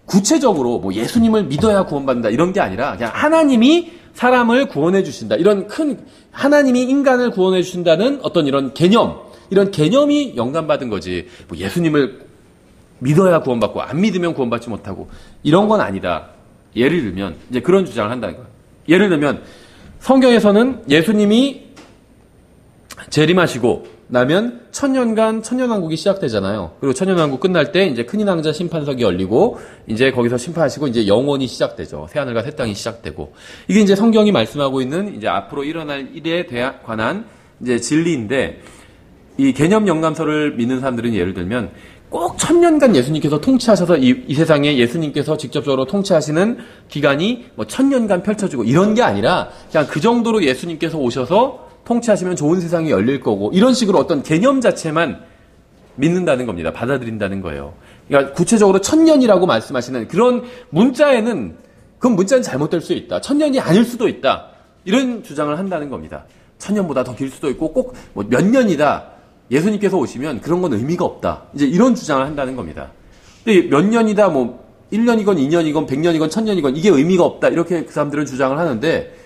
구체적으로 뭐 예수님을 믿어야 구원받는다 이런 게 아니라 그냥 하나님이 사람을 구원해 주신다, 이런 큰 하나님이 인간을 구원해 주신다는 어떤 이런 개념이 영감받은 거지. 뭐 예수님을 믿어야 구원받고 안 믿으면 구원받지 못하고 이런 건 아니다. 예를 들면 이제 그런 주장을 한다는 거예요. 예를 들면 성경에서는 예수님이 재림하시고 나면 천년간 천년왕국이 시작되잖아요. 그리고 천년왕국 끝날 때 이제 큰인왕자 심판석이 열리고 이제 거기서 심판하시고 이제 영원이 시작되죠. 새하늘과 새 땅이 시작되고, 이게 이제 성경이 말씀하고 있는 이제 앞으로 일어날 일에 관한 이제 진리인데, 이 개념 영감설을 믿는 사람들은 예를 들면 꼭 천년간 예수님께서 통치하셔서 이 세상에 예수님께서 직접적으로 통치하시는 기간이 뭐 천년간 펼쳐지고 이런 게 아니라 그냥 그 정도로 예수님께서 오셔서 통치하시면 좋은 세상이 열릴 거고, 이런 식으로 어떤 개념 자체만 믿는다는 겁니다. 받아들인다는 거예요. 그러니까 구체적으로 천년이라고 말씀하시는 그런 문자에는, 그건 문자는 잘못될 수 있다, 천년이 아닐 수도 있다, 이런 주장을 한다는 겁니다. 천년보다 더 길 수도 있고 꼭 뭐 몇 년이다, 예수님께서 오시면 그런 건 의미가 없다, 이제 이런 주장을 한다는 겁니다. 근데 몇 년이다, 뭐 1년이건 2년이건 100년이건 1000년이건 이게 의미가 없다, 이렇게 그 사람들은 주장을 하는데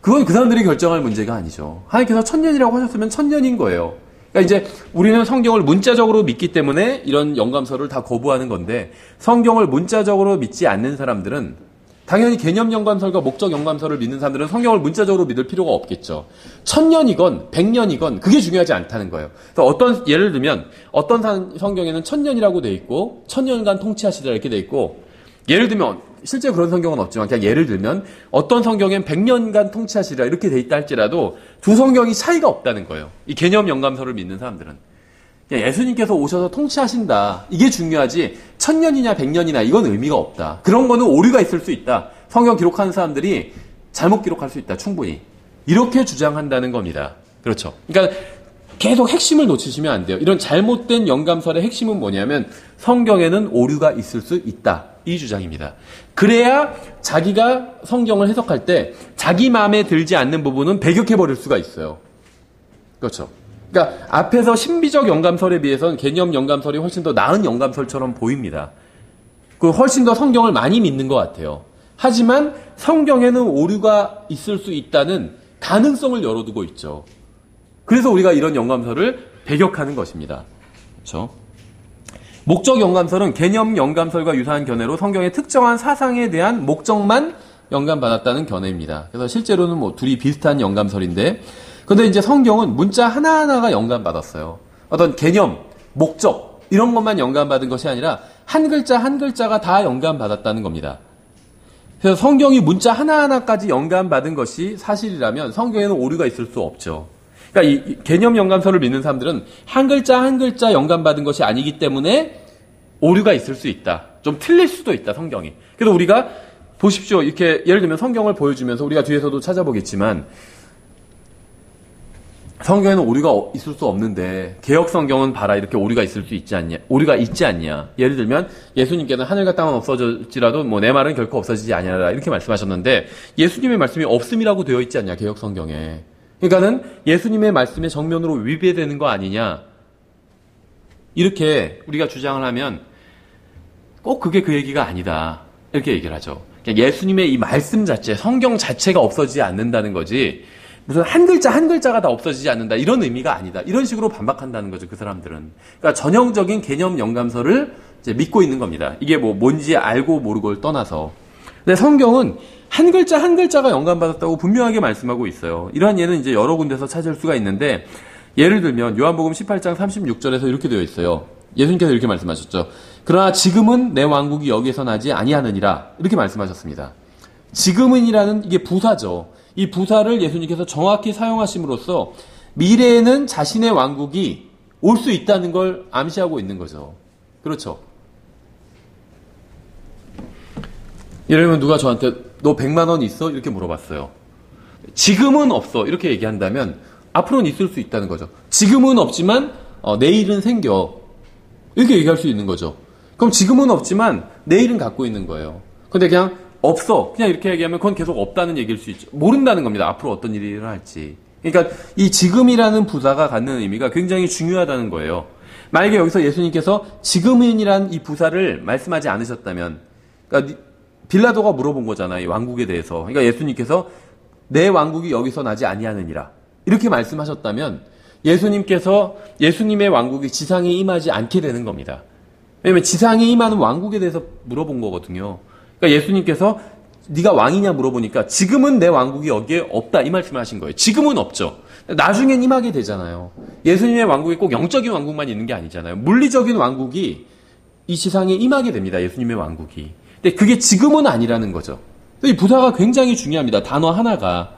그건 그 사람들이 결정할 문제가 아니죠. 하나님께서 1000년이라고 하셨으면 1000년인 거예요. 그러니까 이제 우리는 성경을 문자적으로 믿기 때문에 이런 영감설을 다 거부하는 건데, 성경을 문자적으로 믿지 않는 사람들은 당연히 개념 영감설과 목적 영감설을 믿는 사람들은 성경을 문자적으로 믿을 필요가 없겠죠. 1000년이건 100년이건 그게 중요하지 않다는 거예요. 그래서 예를 들면 어떤 성경에는 1000년이라고 돼 있고 1000년간 통치하시다 이렇게 돼 있고, 예를 들면 실제 그런 성경은 없지만 그냥 예를 들면 어떤 성경엔 100년간 통치하시리라 이렇게 돼 있다 할지라도 두 성경이 차이가 없다는 거예요. 이 개념 영감설을 믿는 사람들은 그냥 예수님께서 오셔서 통치하신다, 이게 중요하지 1000년이냐 100년이나 이건 의미가 없다. 그런 거는 오류가 있을 수 있다, 성경 기록하는 사람들이 잘못 기록할 수 있다, 충분히 이렇게 주장한다는 겁니다. 그렇죠. 그러니까 계속 핵심을 놓치시면 안 돼요. 이런 잘못된 영감설의 핵심은 뭐냐면 성경에는 오류가 있을 수 있다, 이 주장입니다. 그래야 자기가 성경을 해석할 때 자기 마음에 들지 않는 부분은 배격해버릴 수가 있어요. 그렇죠. 그러니까 앞에서 신비적 영감설에 비해서는 개념 영감설이 훨씬 더 나은 영감설처럼 보입니다. 훨씬 더 성경을 많이 믿는 것 같아요. 하지만 성경에는 오류가 있을 수 있다는 가능성을 열어두고 있죠. 그래서 우리가 이런 영감설을 배격하는 것입니다. 그렇죠? 목적 영감설은 개념 영감설과 유사한 견해로 성경의 특정한 사상에 대한 목적만 영감받았다는 견해입니다. 그래서 실제로는 뭐 둘이 비슷한 영감설인데, 근데 이제 성경은 문자 하나하나가 영감받았어요. 어떤 개념, 목적 이런 것만 영감받은 것이 아니라 한 글자 한 글자가 다 영감받았다는 겁니다. 그래서 성경이 문자 하나하나까지 영감받은 것이 사실이라면 성경에는 오류가 있을 수 없죠. 그러니까 이 개념 영감설을 믿는 사람들은 한 글자 한 글자 영감받은 것이 아니기 때문에 오류가 있을 수 있다, 좀 틀릴 수도 있다, 성경이. 그래서 우리가 보십시오, 이렇게 예를 들면 성경을 보여주면서 우리가 뒤에서도 찾아보겠지만 성경에는 오류가 있을 수 없는데 개역 성경은 봐라 이렇게 오류가 있을 수 있지 않냐? 오류가 있지 않냐? 예를 들면 예수님께서는 하늘과 땅은 없어질지라도 뭐 내 말은 결코 없어지지 아니하라 이렇게 말씀하셨는데 예수님의 말씀이 없음이라고 되어 있지 않냐? 개역 성경에. 그러니까는 예수님의 말씀에 정면으로 위배되는 거 아니냐? 이렇게 우리가 주장을 하면 꼭 그게 그 얘기가 아니다. 이렇게 얘기를 하죠. 그러니까 예수님의 이 말씀 자체, 성경 자체가 없어지지 않는다는 거지 무슨 한 글자 한 글자가 다 없어지지 않는다 이런 의미가 아니다. 이런 식으로 반박한다는 거죠. 그 사람들은. 그러니까 전형적인 개념 영감서를 이제 믿고 있는 겁니다. 이게 뭐 뭔지 알고 모르고를 떠나서. 근데 성경은 한 글자 한 글자가 영감받았다고 분명하게 말씀하고 있어요. 이러한 예는 이제 여러 군데서 찾을 수가 있는데 예를 들면 요한복음 18장 36절에서 이렇게 되어 있어요. 예수님께서 이렇게 말씀하셨죠. 그러나 지금은 내 왕국이 여기에서 나지 아니하느니라 이렇게 말씀하셨습니다. 지금은이라는 이게 부사죠. 이 부사를 예수님께서 정확히 사용하심으로써 미래에는 자신의 왕국이 올 수 있다는 걸 암시하고 있는 거죠. 그렇죠. 예를 들면 누가 저한테 너 100만 원 있어? 이렇게 물어봤어요. 지금은 없어. 이렇게 얘기한다면 앞으로는 있을 수 있다는 거죠. 지금은 없지만 내일은 생겨. 이렇게 얘기할 수 있는 거죠. 그럼 지금은 없지만 내일은 갖고 있는 거예요. 근데 그냥 없어. 그냥 이렇게 얘기하면 그건 계속 없다는 얘기일 수 있죠. 모른다는 겁니다. 앞으로 어떤 일이 일어날지. 그러니까 이 지금이라는 부사가 갖는 의미가 굉장히 중요하다는 거예요. 만약에 여기서 예수님께서 지금은이란 이 부사를 말씀하지 않으셨다면, 그러니까 빌라도가 물어본 거잖아요. 이 왕국에 대해서. 그러니까 예수님께서 내 왕국이 여기서 나지 아니하느니라. 이렇게 말씀하셨다면 예수님께서 예수님의 왕국이 지상에 임하지 않게 되는 겁니다. 왜냐하면 지상에 임하는 왕국에 대해서 물어본 거거든요. 그러니까 예수님께서 네가 왕이냐 물어보니까 지금은 내 왕국이 여기에 없다 이 말씀을 하신 거예요. 지금은 없죠. 나중엔 임하게 되잖아요. 예수님의 왕국이 꼭 영적인 왕국만 있는 게 아니잖아요. 물리적인 왕국이 이 지상에 임하게 됩니다. 예수님의 왕국이. 근데 그게 지금은 아니라는 거죠. 이 부사가 굉장히 중요합니다. 단어 하나가.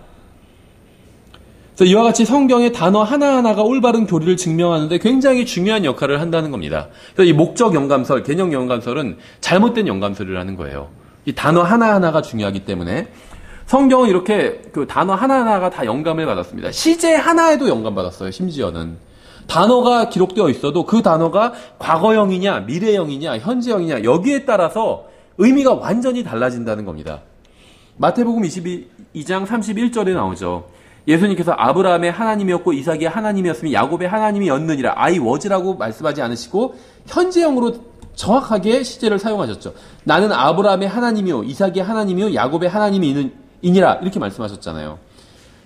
그래서 이와 같이 성경의 단어 하나하나가 올바른 교리를 증명하는데 굉장히 중요한 역할을 한다는 겁니다. 그래서 이 목적 영감설, 개념 영감설은 잘못된 영감설이라는 거예요. 이 단어 하나하나가 중요하기 때문에 성경은 이렇게 그 단어 하나하나가 다 영감을 받았습니다. 시제 하나에도 영감받았어요. 심지어는. 단어가 기록되어 있어도 그 단어가 과거형이냐, 미래형이냐, 현재형이냐 여기에 따라서 의미가 완전히 달라진다는 겁니다. 마태복음 22장 31절에 나오죠. 예수님께서 아브라함의 하나님이었고 이삭의 하나님이었으며 야곱의 하나님이었느니라. I was라고 말씀하지 않으시고 현재형으로 정확하게 시제를 사용하셨죠. 나는 아브라함의 하나님이요 이삭의 하나님이요 야곱의 하나님이니라 이렇게 말씀하셨잖아요.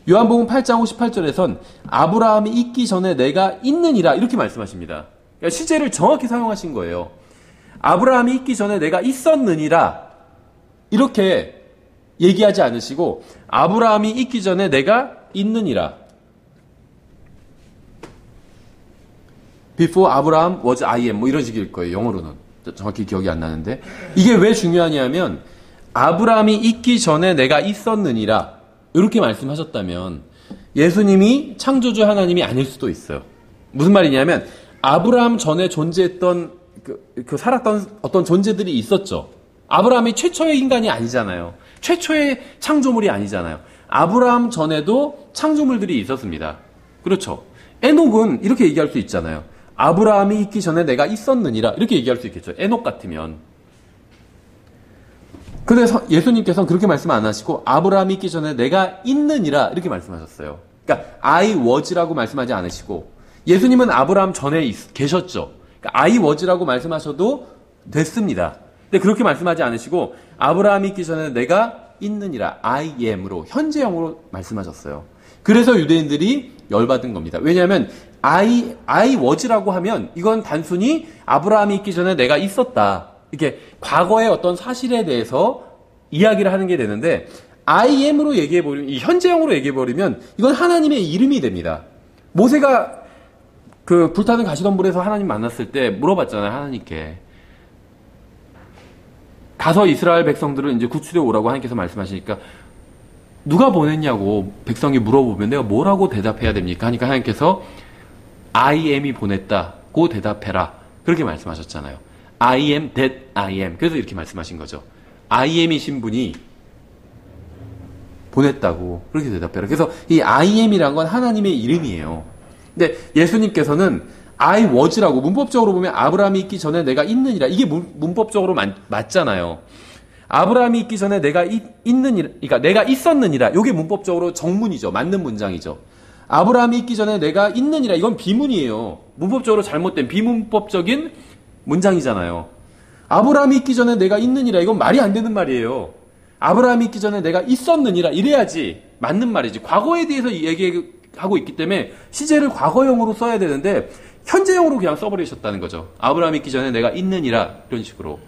요한복음 8장 58절에선 아브라함이 있기 전에 내가 있느니라 이렇게 말씀하십니다. 그러니까 시제를 정확히 사용하신 거예요. 아브라함이 있기 전에 내가 있었느니라 이렇게 얘기하지 않으시고 아브라함이 있기 전에 내가 있느니라. Before Abraham was I am 뭐 이런 식일 거예요. 영어로는. 정확히 기억이 안 나는데 이게 왜 중요하냐면 아브라함이 있기 전에 내가 있었느니라 이렇게 말씀하셨다면 예수님이 창조주 하나님이 아닐 수도 있어요. 무슨 말이냐면 아브라함 전에 존재했던 그 살았던 어떤 존재들이 있었죠. 아브라함이 최초의 인간이 아니잖아요. 최초의 창조물이 아니잖아요. 아브라함 전에도 창조물들이 있었습니다. 그렇죠. 에녹은 이렇게 얘기할 수 있잖아요. 아브라함이 있기 전에 내가 있었느니라 이렇게 얘기할 수 있겠죠. 에녹 같으면. 근데 예수님께서는 그렇게 말씀 안 하시고 아브라함이 있기 전에 내가 있느니라 이렇게 말씀하셨어요. 그러니까 I was라고 말씀하지 않으시고 예수님은 아브라함 전에 계셨죠. 그러니까 I was라고 말씀하셔도 됐습니다. 근데 그렇게 말씀하지 않으시고 아브라함이 있기 전에 내가 있느니라 I am으로 현재형으로 말씀하셨어요. 그래서 유대인들이 열받은 겁니다. 왜냐하면 I was라고 하면 이건 단순히 아브라함이 있기 전에 내가 있었다. 이렇게 과거의 어떤 사실에 대해서 이야기를 하는 게 되는데 I am으로 얘기해버리면 이 현재형으로 얘기해버리면 이건 하나님의 이름이 됩니다. 모세가 그 불타는 가시덤불에서 하나님 만났을 때 물어봤잖아요. 하나님께. 가서 이스라엘 백성들을 이제 구출해 오라고 하나님께서 말씀하시니까 누가 보냈냐고 백성이 물어보면 내가 뭐라고 대답해야 됩니까? 하니까 하나님께서 I am이 보냈다고 대답해라. 그렇게 말씀하셨잖아요. I am that I am. 그래서 이렇게 말씀하신 거죠. I am이신 분이 보냈다고 그렇게 대답해라. 그래서 이 I am이란 건 하나님의 이름이에요. 근데 예수님께서는 I was라고 문법적으로 보면 아브라함이 있기 전에 내가 있느니라. 이게 문법적으로 맞잖아요. 아브라함이 있기 전에 내가 있느니라. 그러니까 내가 있었느니라. 이게 문법적으로 정문이죠. 맞는 문장이죠. 아브라함이 있기 전에 내가 있느니라. 이건 비문이에요. 문법적으로 잘못된 비문법적인 문장이잖아요. 아브라함이 있기 전에 내가 있느니라. 이건 말이 안 되는 말이에요. 아브라함이 있기 전에 내가 있었느니라. 이래야지 맞는 말이지. 과거에 대해서 얘기하고 있기 때문에 시제를 과거형으로 써야 되는데 현재형으로 그냥 써버리셨다는 거죠. 아브라함이 있기 전에 내가 있느니라. 이런 식으로.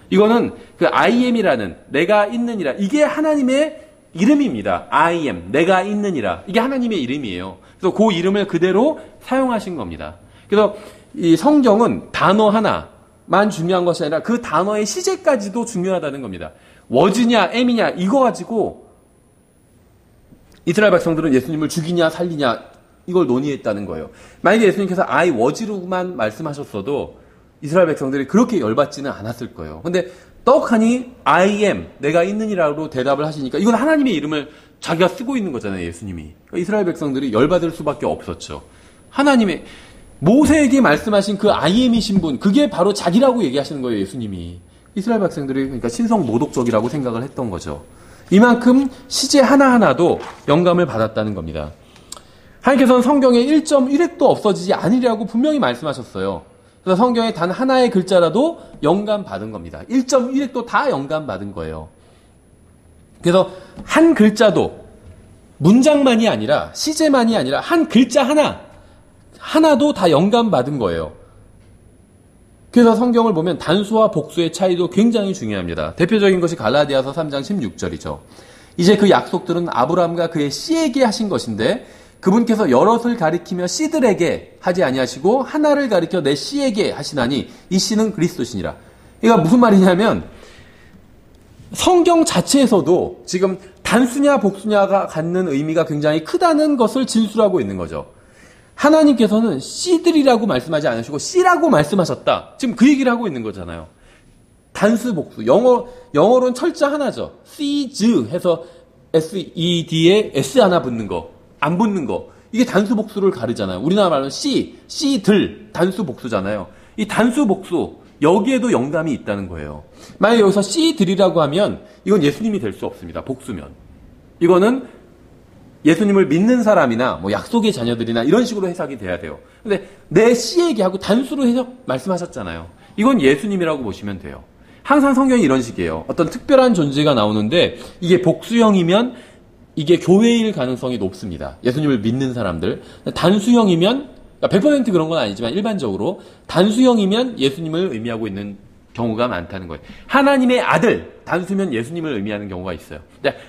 이거는 그 I am이라는 내가 있느니라. 이게 하나님의 이름입니다. I am. 내가 있느니라. 이게 하나님의 이름이에요. 그래서 그 이름을 그대로 사용하신 겁니다. 그래서 이 성경은 단어 하나만 중요한 것이 아니라 그 단어의 시제까지도 중요하다는 겁니다. was냐, am이냐 이거 가지고 이스라엘 백성들은 예수님을 죽이냐 살리냐 이걸 논의했다는 거예요. 만약에 예수님께서 I was로만 말씀하셨어도 이스라엘 백성들이 그렇게 열받지는 않았을 거예요. 근데 떡하니 I am, 내가 있느니라로 대답을 하시니까 이건 하나님의 이름을 자기가 쓰고 있는 거잖아요. 예수님이. 그러니까 이스라엘 백성들이 열받을 수밖에 없었죠. 하나님의 모세에게 말씀하신 그 I am이신 분, 그게 바로 자기라고 얘기하시는 거예요. 예수님이. 이스라엘 백성들이 그러니까 신성 모독적이라고 생각을 했던 거죠. 이만큼 시제 하나하나도 영감을 받았다는 겁니다. 하나님께서는 성경에 1.1획도 없어지지 않으리라고 분명히 말씀하셨어요. 그래서 성경에 단 하나의 글자라도 영감 받은 겁니다. 1.1획도 다 영감 받은 거예요. 그래서 한 글자도 문장만이 아니라 시제만이 아니라 한 글자 하나도 다 영감 받은 거예요. 그래서 성경을 보면 단수와 복수의 차이도 굉장히 중요합니다. 대표적인 것이 갈라디아서 3장 16절이죠. 이제 그 약속들은 아브라함과 그의 씨에게 하신 것인데 그분께서 여럿을 가리키며 씨들에게 하지 아니하시고 하나를 가리켜 내 씨에게 하시나니 이 씨는 그리스도시니라. 이거 무슨 말이냐면 성경 자체에서도 지금 단수냐 복수냐가 갖는 의미가 굉장히 크다는 것을 진술하고 있는 거죠. 하나님께서는 씨들이라고 말씀하지 않으시고 씨라고 말씀하셨다. 지금 그 얘기를 하고 있는 거잖아요. 단수 복수. 영어로는 철자 하나죠. seeds 해서 sed에 s 하나 붙는 거. 안 붙는 거. 이게 단수 복수를 가르잖아요. 우리나라 말로는 씨들 단수 복수잖아요. 이 단수 복수 여기에도 영감이 있다는 거예요. 만약에 여기서 씨들이라고 하면 이건 예수님이 될 수 없습니다. 복수면. 이거는 예수님을 믿는 사람이나 뭐 약속의 자녀들이나 이런 식으로 해석이 돼야 돼요. 근데 내 씨에게 하고 단수로 해석 말씀하셨잖아요. 이건 예수님이라고 보시면 돼요. 항상 성경이 이런 식이에요. 어떤 특별한 존재가 나오는데 이게 복수형이면 이게 교회일 가능성이 높습니다. 예수님을 믿는 사람들. 단수형이면 100% 그런 건 아니지만 일반적으로 단수형이면 예수님을 의미하고 있는 경우가 많다는 거예요. 하나님의 아들 단수면 예수님을 의미하는 경우가 있어요.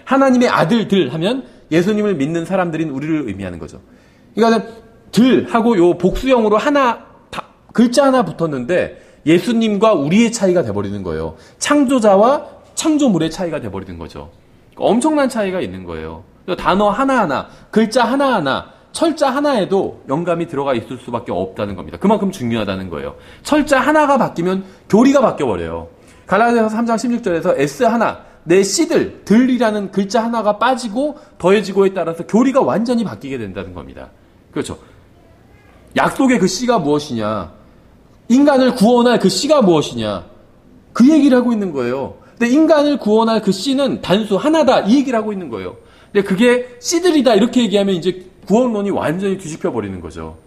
하나님의 아들들 하면 예수님을 믿는 사람들인 우리를 의미하는 거죠. 그러니까 들 하고 요 복수형으로 글자 하나 붙었는데 예수님과 우리의 차이가 돼버리는 거예요. 창조자와 창조물의 차이가 돼버리는 거죠. 엄청난 차이가 있는 거예요. 단어 하나하나, 글자 하나하나, 철자 하나에도 영감이 들어가 있을 수밖에 없다는 겁니다. 그만큼 중요하다는 거예요. 철자 하나가 바뀌면 교리가 바뀌어버려요. 갈라디아서 3장 16절에서 S 하나, 내 씨들, 들이라는 글자 하나가 빠지고 더해지고에 따라서 교리가 완전히 바뀌게 된다는 겁니다. 그렇죠. 약속의 그 씨가 무엇이냐, 인간을 구원할 그 씨가 무엇이냐, 그 얘기를 하고 있는 거예요. 근데 인간을 구원할 그 씨는 단수 하나다 이 얘기를 하고 있는 거예요. 근데 그게 씨들이다 이렇게 얘기하면 이제 구원론이 완전히 뒤집혀 버리는 거죠.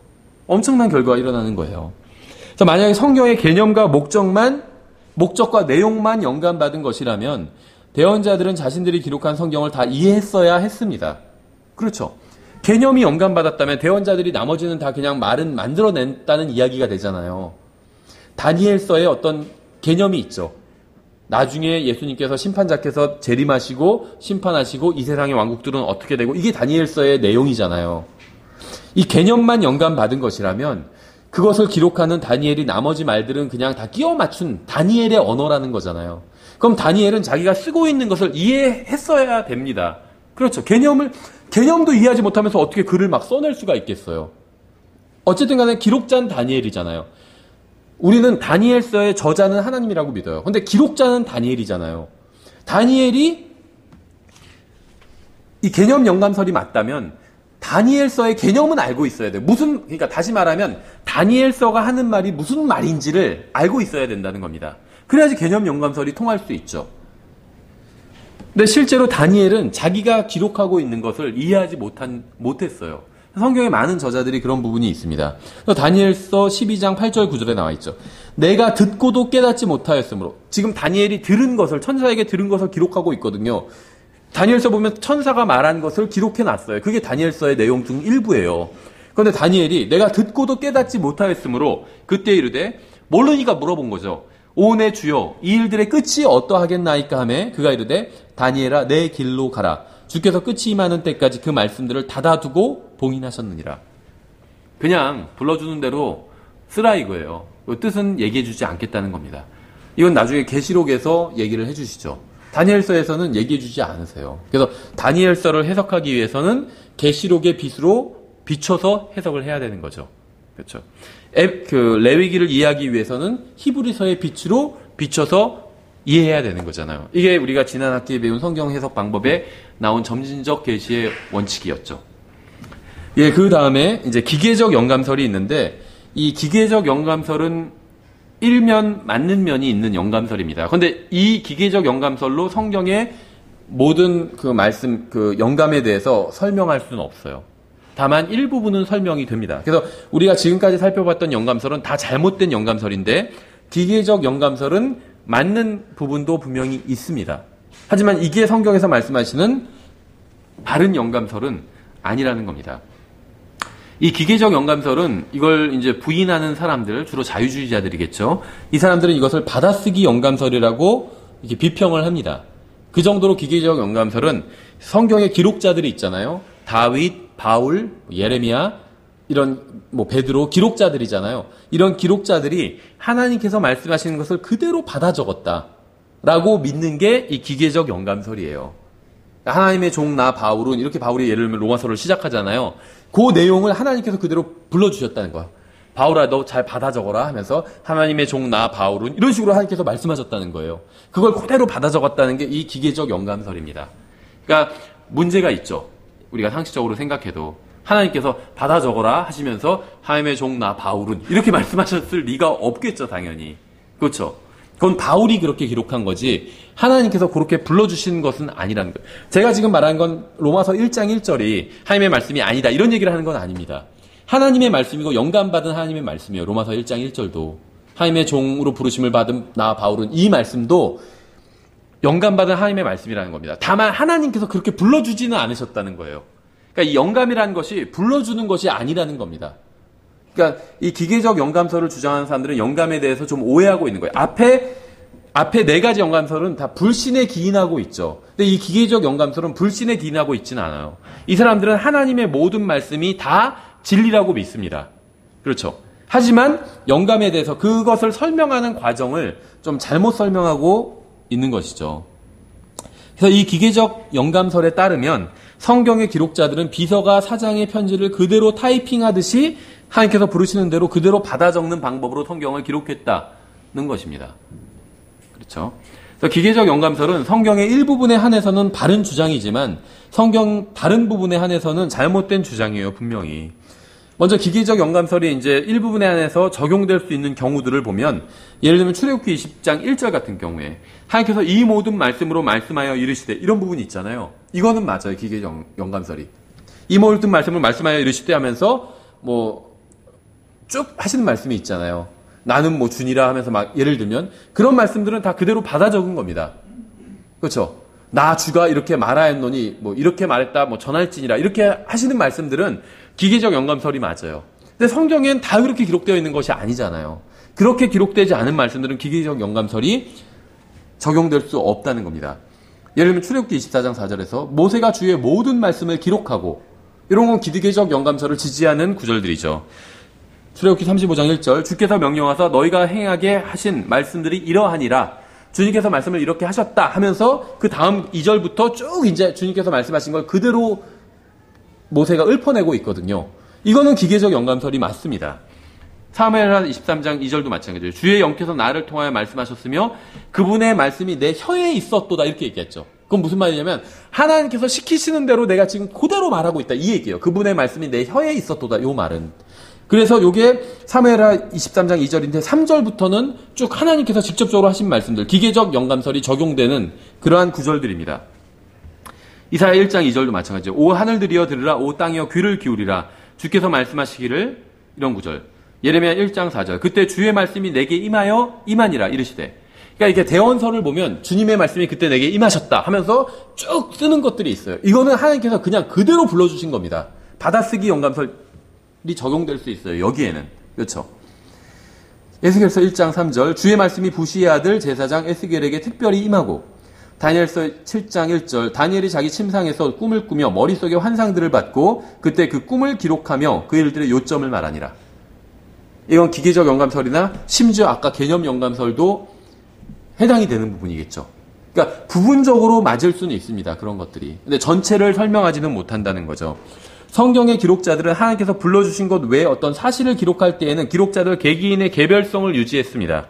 엄청난 결과가 일어나는 거예요. 그래서 만약에 성경의 개념과 목적과 내용만 영감받은 것이라면 대언자들은 자신들이 기록한 성경을 다 이해했어야 했습니다. 그렇죠. 개념이 영감받았다면 대언자들이 나머지는 다 그냥 말은 만들어냈다는 이야기가 되잖아요. 다니엘서에 어떤 개념이 있죠. 나중에 예수님께서 심판자께서 재림하시고 심판하시고 이 세상의 왕국들은 어떻게 되고 이게 다니엘서의 내용이잖아요. 이 개념만 영감받은 것이라면 그것을 기록하는 다니엘이 나머지 말들은 그냥 다 끼워 맞춘 다니엘의 언어라는 거잖아요. 그럼 다니엘은 자기가 쓰고 있는 것을 이해했어야 됩니다. 그렇죠. 개념도 이해하지 못하면서 어떻게 글을 막 써낼 수가 있겠어요. 어쨌든 간에 기록자는 다니엘이잖아요. 우리는 다니엘서의 저자는 하나님이라고 믿어요. 근데 기록자는 다니엘이잖아요. 다니엘이 이 개념 영감설이 맞다면 다니엘서의 개념은 알고 있어야 돼요. 그러니까 다시 말하면 다니엘서가 하는 말이 무슨 말인지를 알고 있어야 된다는 겁니다. 그래야지 개념 영감설이 통할 수 있죠. 근데 실제로 다니엘은 자기가 기록하고 있는 것을 이해하지 못했어요. 성경에 많은 저자들이 그런 부분이 있습니다. 다니엘서 12장 8절 9절에 나와 있죠. 내가 듣고도 깨닫지 못하였으므로. 지금 다니엘이 들은 것을, 천사에게 들은 것을 기록하고 있거든요. 다니엘서 보면 천사가 말한 것을 기록해 놨어요. 그게 다니엘서의 내용 중 일부예요. 그런데 다니엘이 내가 듣고도 깨닫지 못하였으므로 그때 이르되 모르니까 물어본 거죠. 오 내 주여 이 일들의 끝이 어떠하겠나이까 하매 그가 이르되 다니엘아 내 길로 가라. 주께서 끝이 임하는 때까지 그 말씀들을 닫아두고 봉인하셨느니라. 그냥 불러주는 대로 쓰라 이거예요. 그 뜻은 얘기해주지 않겠다는 겁니다. 이건 나중에 계시록에서 얘기를 해주시죠. 다니엘서에서는 얘기해주지 않으세요. 그래서 다니엘서를 해석하기 위해서는 계시록의 빛으로 비춰서 해석을 해야 되는 거죠. 그렇죠. 레위기를 이해하기 위해서는 히브리서의 빛으로 비춰서 이해해야 되는 거잖아요. 이게 우리가 지난 학기에 배운 성경 해석 방법에 나온 점진적 계시의 원칙이었죠. 예, 그 다음에 이제 기계적 영감설이 있는데 이 기계적 영감설은 일면 맞는 면이 있는 영감설입니다. 그런데 이 기계적 영감설로 성경의 모든 그 말씀, 그 영감에 대해서 설명할 수는 없어요. 다만 일부분은 설명이 됩니다. 그래서 우리가 지금까지 살펴봤던 영감설은 다 잘못된 영감설인데 기계적 영감설은 맞는 부분도 분명히 있습니다. 하지만 이게 성경에서 말씀하시는 바른 영감설은 아니라는 겁니다. 이 기계적 영감설은 이걸 이제 부인하는 사람들, 주로 자유주의자들이겠죠. 이 사람들은 이것을 받아쓰기 영감설이라고 이렇게 비평을 합니다. 그 정도로 기계적 영감설은 성경의 기록자들이 있잖아요. 다윗, 바울, 예레미야, 이런 베드로 기록자들이잖아요. 이런 기록자들이 하나님께서 말씀하시는 것을 그대로 받아 적었다라고 믿는 게 이 기계적 영감설이에요. 하나님의 종 나 바울은 이렇게 바울이 예를 들면 로마서를 시작하잖아요. 그 내용을 하나님께서 그대로 불러주셨다는 거야. 바울아 너 잘 받아 적어라 하면서 하나님의 종 나 바울은 이런 식으로 하나님께서 말씀하셨다는 거예요. 그걸 그대로 받아 적었다는 게 이 기계적 영감설입니다. 그러니까 문제가 있죠. 우리가 상식적으로 생각해도 하나님께서 받아 적어라 하시면서 하나님의 종 나 바울은 이렇게 말씀하셨을 리가 없겠죠. 당연히. 그렇죠. 그건 바울이 그렇게 기록한 거지 하나님께서 그렇게 불러주신 것은 아니라는 거예요. 제가 지금 말한 건 로마서 1장 1절이 하나님의 말씀이 아니다 이런 얘기를 하는 건 아닙니다. 하나님의 말씀이고 영감받은 하나님의 말씀이에요. 로마서 1장 1절도 하나님의 종으로 부르심을 받은 나 바울은 이 말씀도 영감받은 하나님의 말씀이라는 겁니다. 다만 하나님께서 그렇게 불러주지는 않으셨다는 거예요. 그러니까 이 영감이라는 것이 불러주는 것이 아니라는 겁니다. 그러니까 이 기계적 영감설을 주장하는 사람들은 영감에 대해서 좀 오해하고 있는 거예요. 앞에 네 가지 영감설은 다 불신에 기인하고 있죠. 근데 이 기계적 영감설은 불신에 기인하고 있지는 않아요. 이 사람들은 하나님의 모든 말씀이 다 진리라고 믿습니다. 그렇죠. 하지만 영감에 대해서 그것을 설명하는 과정을 좀 잘못 설명하고 있는 것이죠. 그래서 이 기계적 영감설에 따르면 성경의 기록자들은 비서가 사장의 편지를 그대로 타이핑하듯이 하나님께서 부르시는 대로 그대로 받아 적는 방법으로 성경을 기록했다는 것입니다. 그렇죠. 그래서 기계적 영감설은 성경의 일부분에 한해서는 바른 주장이지만 성경 다른 부분에 한해서는 잘못된 주장이에요. 분명히. 먼저 기계적 영감설이 이제 일부분에 한해서 적용될 수 있는 경우들을 보면 예를 들면 출애굽기 20장 1절 같은 경우에 하나님께서 이 모든 말씀으로 말씀하여 이르시되 이런 부분이 있잖아요. 이거는 맞아요. 기계적 영감설이. 이 모든 말씀을 말씀하여 이르시되 하면서 쭉 하시는 말씀이 있잖아요. 나는 주니라 하면서 막 예를 들면 그런 말씀들은 다 그대로 받아 적은 겁니다. 그렇죠? 나 주가 이렇게 말하였노니 이렇게 말했다 전할지니라 이렇게 하시는 말씀들은 기계적 영감설이 맞아요. 근데 성경엔 다 그렇게 기록되어 있는 것이 아니잖아요. 그렇게 기록되지 않은 말씀들은 기계적 영감설이 적용될 수 없다는 겁니다. 예를 들면 출애굽기 24장 4절에서 모세가 주의 모든 말씀을 기록하고 이런 건 기계적 영감설을 지지하는 구절들이죠. 출애굽기 35장 1절 주께서 명령하사 너희가 행하게 하신 말씀들이 이러하니라 주님께서 말씀을 이렇게 하셨다 하면서 그 다음 2절부터 쭉 이제 주님께서 말씀하신 걸 그대로 모세가 읊어내고 있거든요. 이거는 기계적 영감설이 맞습니다. 사무엘하 23장 2절도 마찬가지예요. 주의 영께서 나를 통하여 말씀하셨으며 그분의 말씀이 내 혀에 있었도다 이렇게 얘기했죠. 그건 무슨 말이냐면 하나님께서 시키시는 대로 내가 지금 그대로 말하고 있다 이 얘기예요. 그분의 말씀이 내 혀에 있었도다 요 말은. 그래서 요게 사무엘하 23장 2절인데 3절부터는 쭉 하나님께서 직접적으로 하신 말씀들, 기계적 영감설이 적용되는 그러한 구절들입니다. 이사야 1장 2절도 마찬가지죠. 오 하늘들이여 들으라, 오 땅이여 귀를 기울이라, 주께서 말씀하시기를, 이런 구절. 예레미야 1장 4절. 그때 주의 말씀이 내게 임하여 임하니라 이르시되. 그러니까 이게 대언서를 보면 주님의 말씀이 그때 내게 임하셨다 하면서 쭉 쓰는 것들이 있어요. 이거는 하나님께서 그냥 그대로 불러주신 겁니다. 받아쓰기 영감설이 적용될 수 있어요. 여기에는. 그렇죠. 에스겔서 1장 3절. 주의 말씀이 부시의 아들 제사장 에스겔에게 특별히 임하고, 다니엘서 7장 1절. 다니엘이 자기 침상에서 꿈을 꾸며 머릿속에 환상들을 받고 그때 그 꿈을 기록하며 그 일들의 요점을 말하니라. 이건 기계적 영감설이나 심지어 아까 개념 영감설도 해당이 되는 부분이겠죠. 그러니까 부분적으로 맞을 수는 있습니다. 그런 것들이. 근데 전체를 설명하지는 못한다는 거죠. 성경의 기록자들은 하나님께서 불러주신 것 외에 어떤 사실을 기록할 때에는 기록자들 개개인의 개별성을 유지했습니다.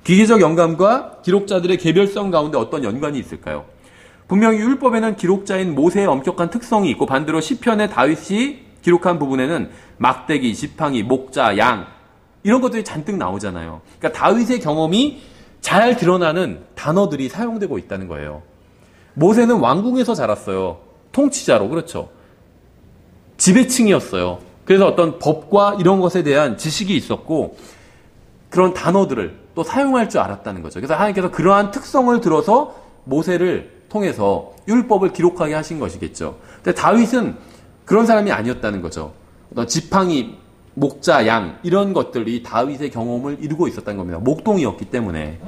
기계적 영감과 기록자들의 개별성 가운데 어떤 연관이 있을까요? 분명히 율법에는 기록자인 모세의 엄격한 특성이 있고 반대로 시편의 다윗이 기록한 부분에는 막대기, 지팡이, 목자, 양 이런 것들이 잔뜩 나오잖아요. 그러니까 다윗의 경험이 잘 드러나는 단어들이 사용되고 있다는 거예요. 모세는 왕궁에서 자랐어요. 통치자로. 그렇죠. 지배층이었어요. 그래서 어떤 법과 이런 것에 대한 지식이 있었고 그런 단어들을 또 사용할 줄 알았다는 거죠. 그래서 하나님께서 그러한 특성을 들어서 모세를 통해서 율법을 기록하게 하신 것이겠죠. 근데 다윗은 그런 사람이 아니었다는 거죠. 어떤 지팡이, 목자, 양 이런 것들이 다윗의 경험을 이루고 있었다는 겁니다. 목동이었기 때문에.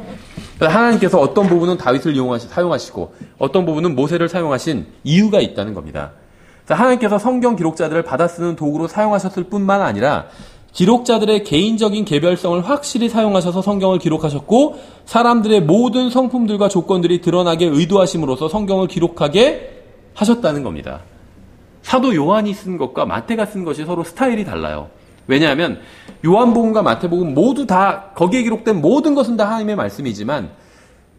하나님께서 어떤 부분은 다윗을 사용하시고 어떤 부분은 모세를 사용하신 이유가 있다는 겁니다. 하나님께서 성경 기록자들을 받아 쓰는 도구로 사용하셨을 뿐만 아니라 기록자들의 개인적인 개별성을 확실히 사용하셔서 성경을 기록하셨고 사람들의 모든 성품들과 조건들이 드러나게 의도하심으로써 성경을 기록하게 하셨다는 겁니다. 사도 요한이 쓴 것과 마태가 쓴 것이 서로 스타일이 달라요. 왜냐하면 요한복음과 마태복음 모두 다 거기에 기록된 모든 것은 다 하나님의 말씀이지만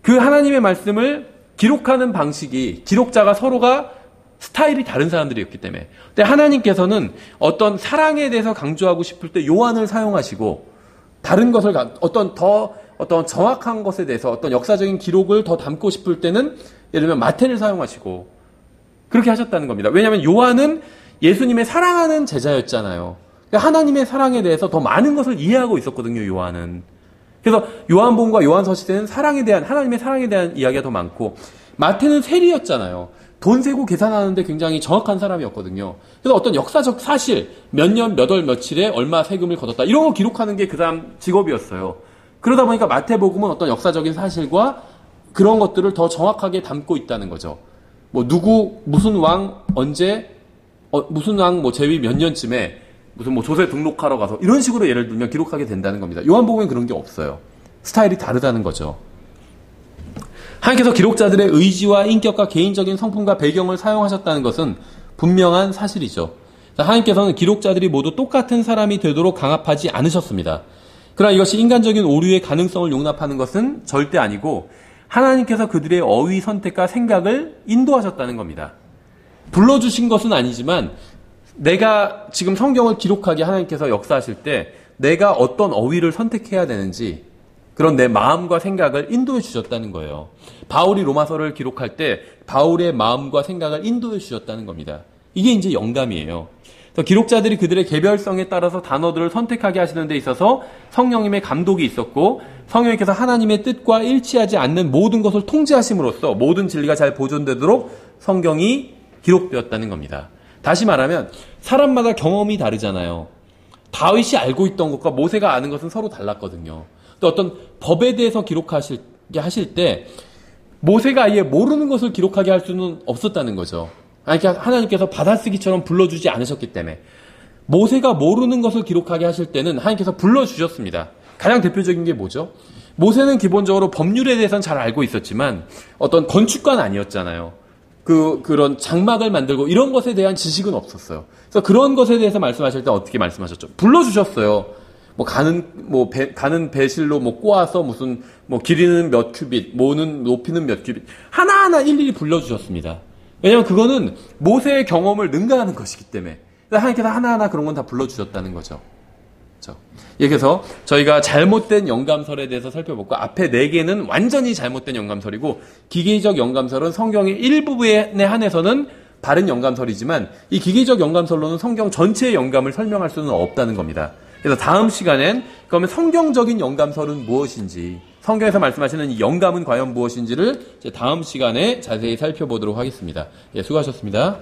그 하나님의 말씀을 기록하는 방식이 기록자가 서로가 스타일이 다른 사람들이었기 때문에. 근데 하나님께서는 어떤 사랑에 대해서 강조하고 싶을 때 요한을 사용하시고 다른 것을 어떤 정확한 것에 대해서 어떤 역사적인 기록을 더 담고 싶을 때는 예를 들면 마태를 사용하시고 그렇게 하셨다는 겁니다. 왜냐하면 요한은 예수님의 사랑하는 제자였잖아요. 하나님의 사랑에 대해서 더 많은 것을 이해하고 있었거든요, 요한은. 그래서 요한복음과 요한서시대는 하나님의 사랑에 대한 이야기가 더 많고 마태는 세리였잖아요. 돈 세고 계산하는데 굉장히 정확한 사람이었거든요. 그래서 어떤 역사적 사실, 몇 년, 몇 월, 며칠에 얼마 세금을 걷었다. 이런 거 기록하는 게 그 사람 직업이었어요. 그러다 보니까 마태복음은 어떤 역사적인 사실과 그런 것들을 더 정확하게 담고 있다는 거죠. 뭐, 무슨 왕, 언제, 무슨 왕, 제위 몇 년쯤에, 무슨 조세 등록하러 가서, 이런 식으로 예를 들면 기록하게 된다는 겁니다. 요한복음엔 그런 게 없어요. 스타일이 다르다는 거죠. 하나님께서 기록자들의 의지와 인격과 개인적인 성품과 배경을 사용하셨다는 것은 분명한 사실이죠. 하나님께서는 기록자들이 모두 똑같은 사람이 되도록 강압하지 않으셨습니다. 그러나 이것이 인간적인 오류의 가능성을 용납하는 것은 절대 아니고 하나님께서 그들의 어휘 선택과 생각을 인도하셨다는 겁니다. 불러주신 것은 아니지만 내가 지금 성경을 기록하게 하나님께서 역사하실 때 내가 어떤 어휘를 선택해야 되는지 그런 내 마음과 생각을 인도해 주셨다는 거예요. 바울이 로마서를 기록할 때 바울의 마음과 생각을 인도해 주셨다는 겁니다. 이게 이제 영감이에요. 그래서 기록자들이 그들의 개별성에 따라서 단어들을 선택하게 하시는 데 있어서 성령님의 감독이 있었고 성령님께서 하나님의 뜻과 일치하지 않는 모든 것을 통제하심으로써 모든 진리가 잘 보존되도록 성경이 기록되었다는 겁니다. 다시 말하면 사람마다 경험이 다르잖아요. 다윗이 알고 있던 것과 모세가 아는 것은 서로 달랐거든요. 또 어떤 법에 대해서 하실 때 모세가 아예 모르는 것을 기록하게 할 수는 없었다는 거죠. 그러니까 하나님께서 받아쓰기처럼 불러주지 않으셨기 때문에 모세가 모르는 것을 기록하게 하실 때는 하나님께서 불러주셨습니다. 가장 대표적인 게 뭐죠? 모세는 기본적으로 법률에 대해서는 잘 알고 있었지만 어떤 건축가는 아니었잖아요. 그런 장막을 만들고 이런 것에 대한 지식은 없었어요. 그래서 그런 것에 대해서 말씀하실 때 어떻게 말씀하셨죠? 불러주셨어요. 가는 배실로 꼬아서 무슨 길이는 몇 큐빗, 모는 높이는 몇 큐빗 하나하나 일일이 불러주셨습니다. 왜냐하면 그거는 모세의 경험을 능가하는 것이기 때문에 하나님께서 하나하나 그런 건 다 불러주셨다는 거죠. 그렇죠? 그래서 저희가 잘못된 영감설에 대해서 살펴보고 앞에 4개는 완전히 잘못된 영감설이고 기계적 영감설은 성경의 일부분에 한해서는 바른 영감설이지만 이 기계적 영감설로는 성경 전체의 영감을 설명할 수는 없다는 겁니다. 그래서 다음 시간엔 그러면 성경적인 영감설은 무엇인지 성경에서 말씀하시는 이 영감은 과연 무엇인지를 다음 시간에 자세히 살펴보도록 하겠습니다. 예, 수고하셨습니다.